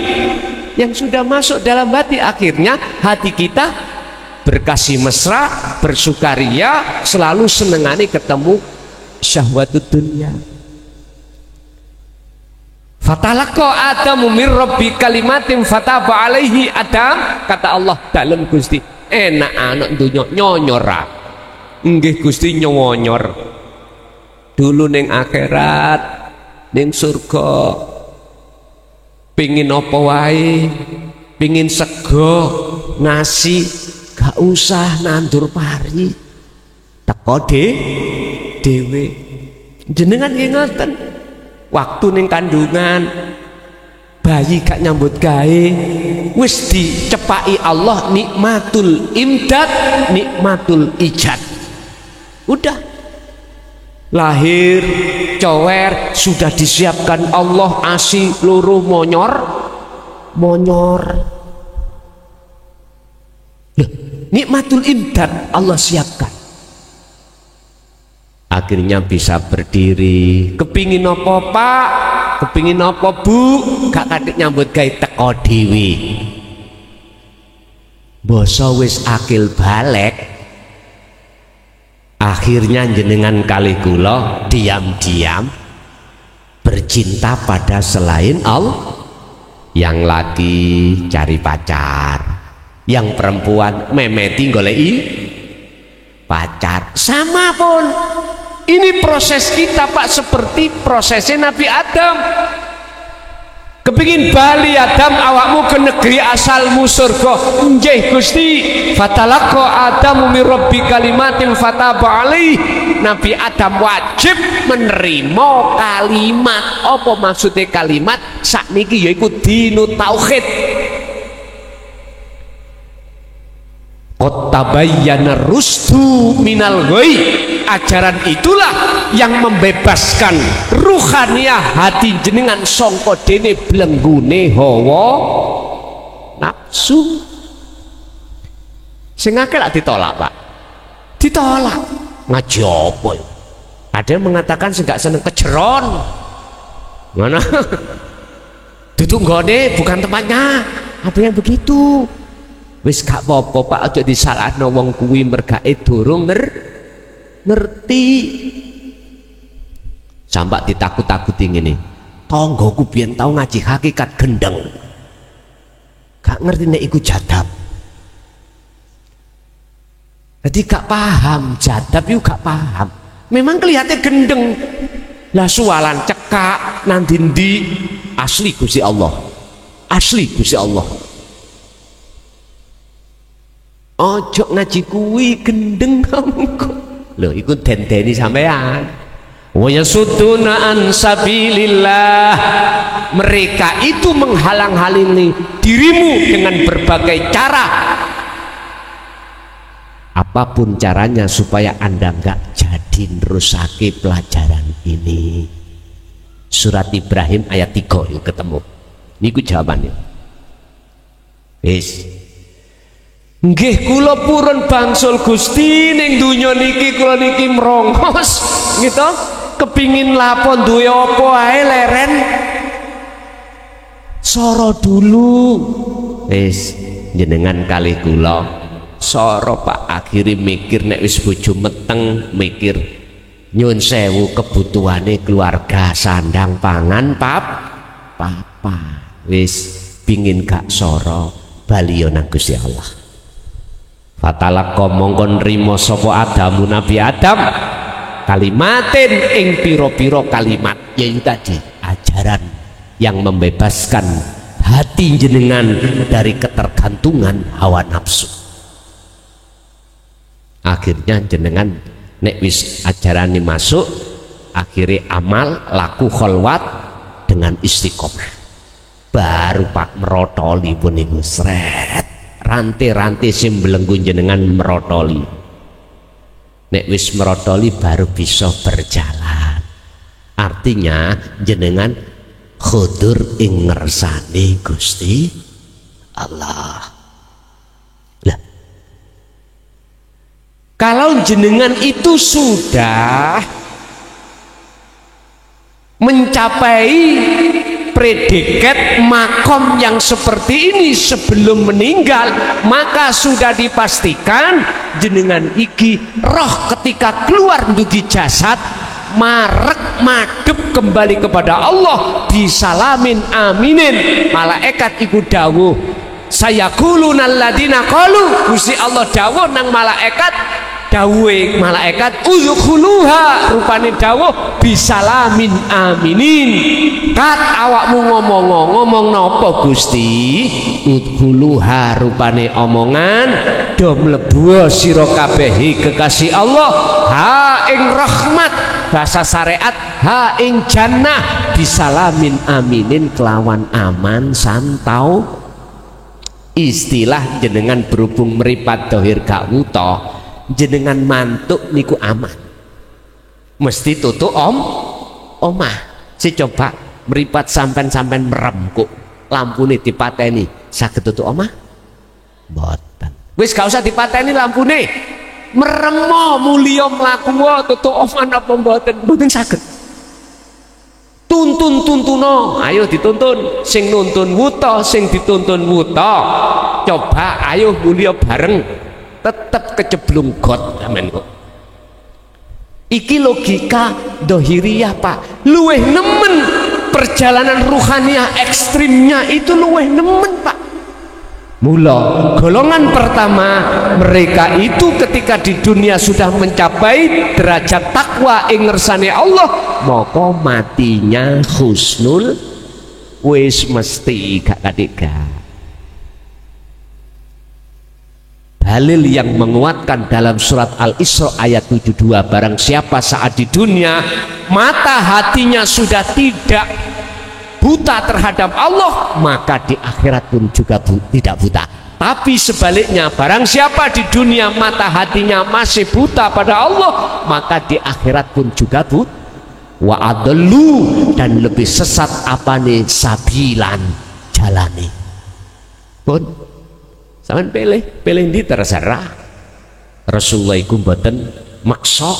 yang sudah masuk dalam hati. Akhirnya hati kita berkasih mesra, bersukaria, selalu senengani ketemu syahwatud dunia. Fatalaqa Adamu mir rabbi kalimatin fataba alaihi. Adam, kata Allah dalam Gusti, enak anak dunya nyonyor. Nggih Gusti nyonyor. Dulu ning akhirat, ning surga, pingin apa wae, pingin sego, nasi, gak usah nandur pari, teko dewe. Jenengan nggih ngoten. Waktu ning kandungan bayi gak nyambut gawe, wis dicepaki Allah nikmatul imdad, nikmatul ijad. Udah lahir cower, sudah disiapkan Allah asi loro monyor. Nikmatul imdad Allah siapkan. Akhirnya bisa berdiri. Kepingin apa Pak? Kepingin apa Bu? Gak kadek nyambut gawe teko dhewe. Basa wis akil balik. Akhirnya jenengan kali kula diam-diam bercinta pada selain Allah. Yang laki cari pacar, yang perempuan memeti goleki pacar. Sama pun ini proses kita Pak, seperti prosesnya Nabi Adam. Kepingin bali Adam awakmu ke negeri asalmu surga. Nggih Gusti. Fatalaqa Adamu mir rabbi kalimatin fataba alaih. Nabi Adam wajib menerima kalimat. Apa maksudnya kalimat? Sakniki yaiku dinu tauhid. Qad tabayyana rusdu minal ghoi. Ajaran itulah yang membebaskan ruhaniyah hati jenengan sangka dene blenggune hawa nafsu. Sing akeh lak ditolak Pak, ditolak. Ngaji apa ya? Ada yang mengatakan sing gak seneng kejeron. Mana? Duduk nggone bukan tempatnya. Ada yang begitu. Wis gak apa-apa Pak, aja disalahno wong kuwi mergae durung ngerti. Sampai ditakut-takuti ngene. Tonggoku biyen tau ngaji hakikat gendeng. Gak ngerti nek iku jadab. Jadi gak paham, jadab yuk gak paham. Memang kelihatannya gendeng. Lah sualan cekak nanti di asli Gusti Allah. Asli Gusti Allah. Ojo ngaji kuwi gendeng kamu kok. Lho iku dendeni sampean. Wa yasudduna an sabilillah. Mereka itu menghalang-halangi dirimu dengan berbagai cara. Apapun caranya supaya Anda enggak jadi nerusake pelajaran ini. Surat Ibrahim ayat 3 yuk ketemu. Niku jawabannya. Wis. Nggih kula purun bangsul Gusti ning donya niki kula niki mrongos gitu. Kepingin lapon duwe apa ae leren. Soro dulu. Wis jenengan kalih kula soro Pak, akhirnya mikir nek wis bojo meteng, mikir nyun sewu kebutuhane keluarga sandang pangan papa wis pingin gak soro baliyo nang Gusti Allah. Fatalaqqa mongkon rimo sapa Adamu Nabi Adam kalimatin ing piro-piro kalimat, yaitu tadi ajaran yang membebaskan hati jenengan dari ketergantungan hawa nafsu. Akhirnya jenengan nek wis ajarane masuk, akhirnya amal laku kholwat dengan istiqomah. Baru Pak merotoli pun iku sret. Rantai-rantai sing belenggu jenengan merotoli. Nek wis merotoli baru bisa berjalan. Artinya jenengan khudur ing ngersane Gusti Allah. Kalau jenengan itu sudah mencapai predikat makom yang seperti ini sebelum meninggal, maka sudah dipastikan jenengan iki roh ketika keluar dari jasad marek madep kembali kepada Allah, disalamin aminin. Malaikat iku dawuh sayaquluna alladziina qalu, Gusti Allah dawuh nang malaikat, dawuhe malaikat udkhuluha, rupane dawuh bisalamin aminin. Kat awakmu ngomong napa Gusti? Udkhuluha, rupane omongan do mlebu sira kabeh kekasih Allah ha ing rahmat, bahasa syariat ha ing jannah, bisalamin aminin kelawan aman santau. Istilah jenengan berhubung meripat dohir gak wuto, jenengan mantuk niku aman, mesti tutup omah. Si coba meripat sampen merem kok lampune dipateni saged tutup omah mboten. Wis gak usah dipateni lampune, merem mulya mlaku tutup omah napa mboten saged. Tuntuno, ayo dituntun, sing nuntun wuto, sing dituntun wuto. Coba ayo mulia bareng, tetep keceblung got amen kok. Iki logika dohiriyah Pak, luweh nemen perjalanan ruhaniah ekstrimnya itu luweh nemen Pak. Mula golongan pertama mereka itu ketika di dunia sudah mencapai derajat takwa ing ngersane Allah, maka matinya husnul wis mesti gak kadeka. Dalil yang menguatkan dalam surat Al-Isra ayat 72, barang siapa saat di dunia mata hatinya sudah tidak buta terhadap Allah, maka di akhirat pun juga tidak buta. Tapi sebaliknya, barang siapa di dunia mata hatinya masih buta pada Allah, maka di akhirat pun juga buta. Wa adallu, dan lebih sesat apa nih sabilan jalani. Pun sampean pilih di terserah. Rasulullah iku mboten maksa.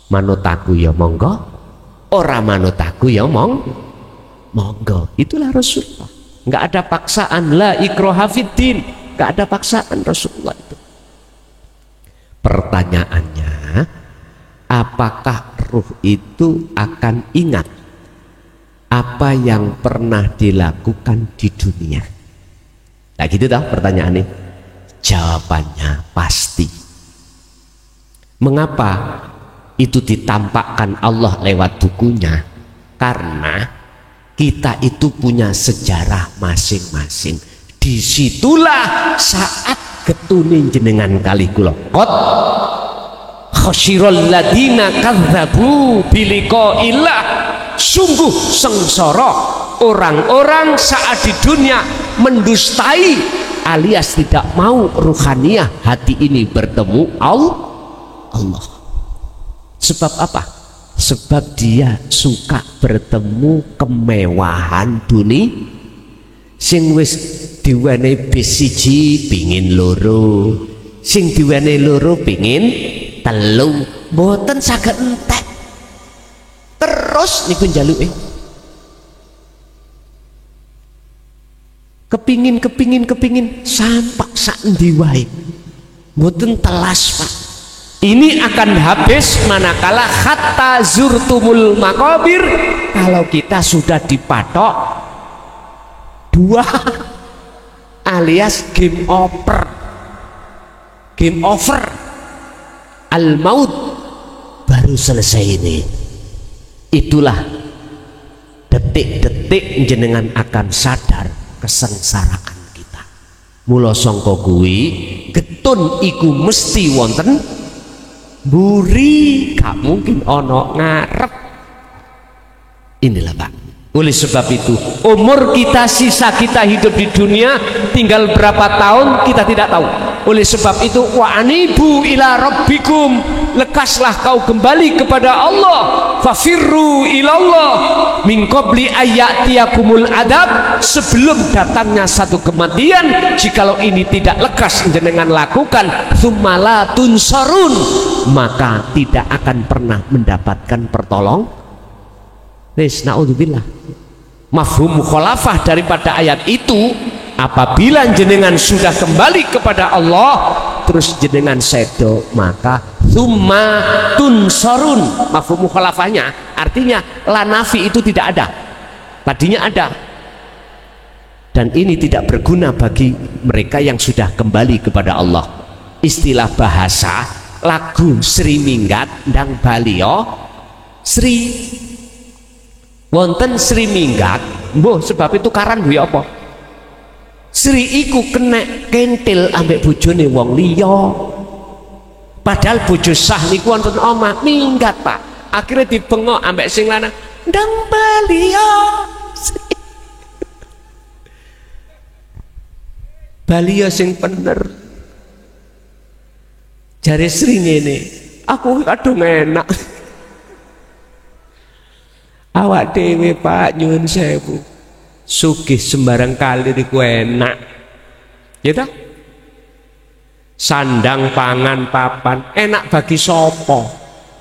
Manut aku ya monggo, ora manut aku ya monggo. Itulah Rasulullah, nggak ada paksaan, la ikraha fiddin, nggak ada paksaan Rasulullah itu. Pertanyaannya, apakah ruh itu akan ingat apa yang pernah dilakukan di dunia? Nah gitu toh pertanyaannya. Jawabannya pasti. Mengapa itu ditampakkan Allah lewat bukunya? Karena kita itu punya sejarah masing-masing. Disitulah saat ketunin jenengan kali kula qad khasyiral ladina kadzabu biliqa'illah, sungguh sengsara orang-orang saat di dunia mendustai alias tidak mau ruhaniyah hati ini bertemu Allah. Sebab apa? Sebab dia suka bertemu kemewahan dunia. Sing wis diwenehi bis siji pingin loro, sing diwenehi loro pingin telu, mboten saged entek. Terus niku njaluke kepingin sampak sak endi wae, mboten telas Pak. Ini akan habis manakala hatta zurtumul makabir, kalau kita sudah dipatok dua alias game over al maut baru selesai ini. Itulah detik-detik jenengan akan sadar kesengsaraan kita. Mula sangka kuwi getun iku mesti wonten buri, gak mungkin ono ngarep. Inilah Pak. Oleh sebab itu umur kita, sisa kita hidup di dunia tinggal berapa tahun kita tidak tahu. Oleh sebab itu wa anibu ila rabbikum, lekaslah kau kembali kepada Allah, fafirru ilallah min qabli ayyatiyakumul adab, sebelum datangnya satu kematian. Jikalau ini tidak lekas jenengan lakukan, tsumma tunsarun, maka tidak akan pernah mendapatkan pertolongan. Wis naudzubillah. Mafhum mukhalafah daripada ayat itu, apabila jenengan sudah kembali kepada Allah terus jenengan sedo, maka tsumma tunsarun. Mafhum mukhalafahnya artinya la nafi itu tidak ada, tadinya ada, dan ini tidak berguna bagi mereka yang sudah kembali kepada Allah. Istilah bahasa lagu Sri Minggat ndang Balio Sri wonten Sri Minggat, mbuh sebab itu karan duwe apa? Sri iku kena kentil ambek bojone wong liya. Padahal bojo sah niku wonten omah minggat Pak. Akhirnya dibengok ambek sing lanang, "Ndang Balio." Balio sing bener. Jare Sri ngene, "Aku kadung enak." Awak dewe Pak nyuwun sewu, sugih sembarang kali niku enak ya ta? Sandang pangan papan enak bagi sopo?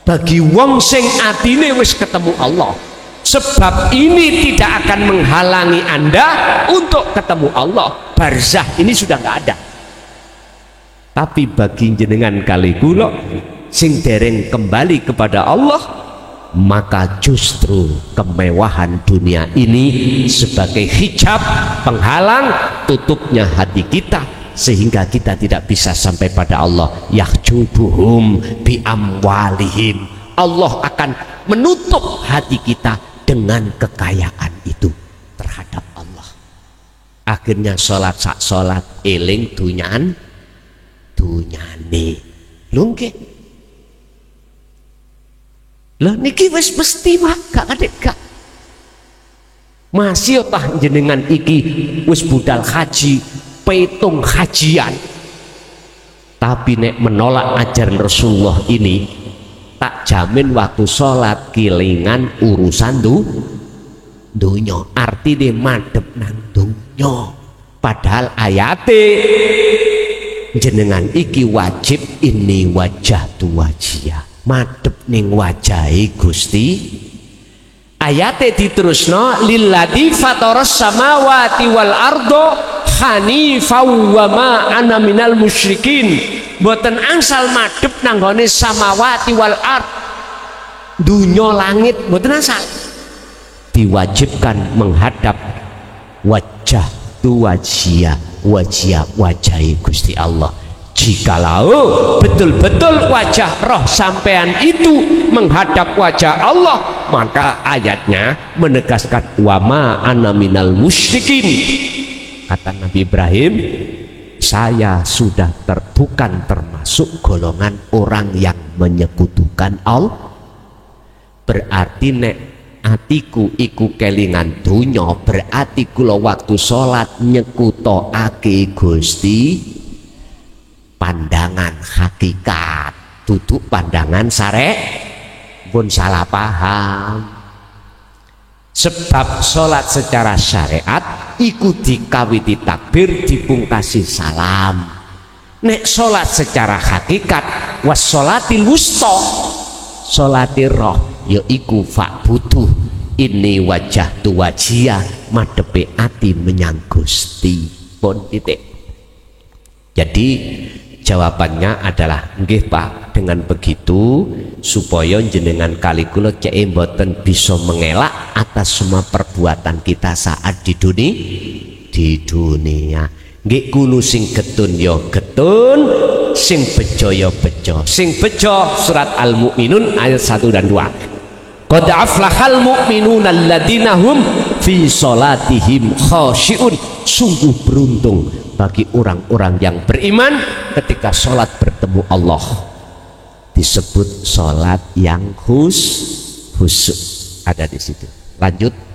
Bagi wong sing atine wis ketemu Allah. Sebab ini tidak akan menghalangi Anda untuk ketemu Allah. Barzah ini sudah nggak ada. Tapi bagi jenengan kali kula sing dereng kembali kepada Allah, maka justru kemewahan dunia ini sebagai hijab penghalang tutupnya hati kita, sehingga kita tidak bisa sampai pada Allah. Yahjubuhum bi amwalihim, Allah akan menutup hati kita dengan kekayaan itu terhadap Allah. Akhirnya sholat sak sholat eling dunyane lungke. Lah niki wis mesti Pak, gak kadek gak. Masih tah jenengan iki wis budal haji, petung hajian. Tapi nek menolak ajaran Rasulullah ini, tak jamin waktu sholat kilingan urusan dunya. Artine madhep nang dunya. Padahal ayate jenengan iki wajib ini wajah tu wajiyah, madhep ning wajahi Gusti. Ayate diterusno lilladzi fataras samawati wal ardo hanifan wa ma ana minal musyrikin. Mboten angsal madhep nanggone samawati wal ard, dunya langit, mboten angsal. Diwajibkan menghadap wajah tu wajia wajahi Gusti Allah. Jikalau betul-betul wajah roh sampean itu menghadap wajah Allah, maka ayatnya menegaskan wama ana minal musyrikin. Kata Nabi Ibrahim, saya sudah bukan termasuk golongan orang yang menyekutukan Allah. Berarti nek atiku iku kelingan dunya, berarti kula waktu salat nyekutokake Gusti pandangan hakikat, duduk pandangan sare pun salah paham. Sebab sholat secara syariat iku dikawiti takbir dipungkasi salam. Nek sholat secara hakikat was sholatil wusta, sholatir roh ya iku fa'buduh ini wajah tu wajia madepe ati menyang Gusti pun titik. Jadi jawabannya adalah nggih Pak, dengan begitu supaya jenengan kali kula cek mboten bisa mengelak atas semua perbuatan kita saat di dunia. Nggih kulo sing getun ya getun, sing bejo ya bejo. Sing bejo surat Al-Mu'minun ayat 1 dan 2. Qad aflahal mu'minuna alladzina hum fi sholatihim khashi'un. Sungguh beruntung bagi orang-orang yang beriman ketika sholat bertemu Allah. Disebut sholat yang khusyuk ada di situ. Lanjut.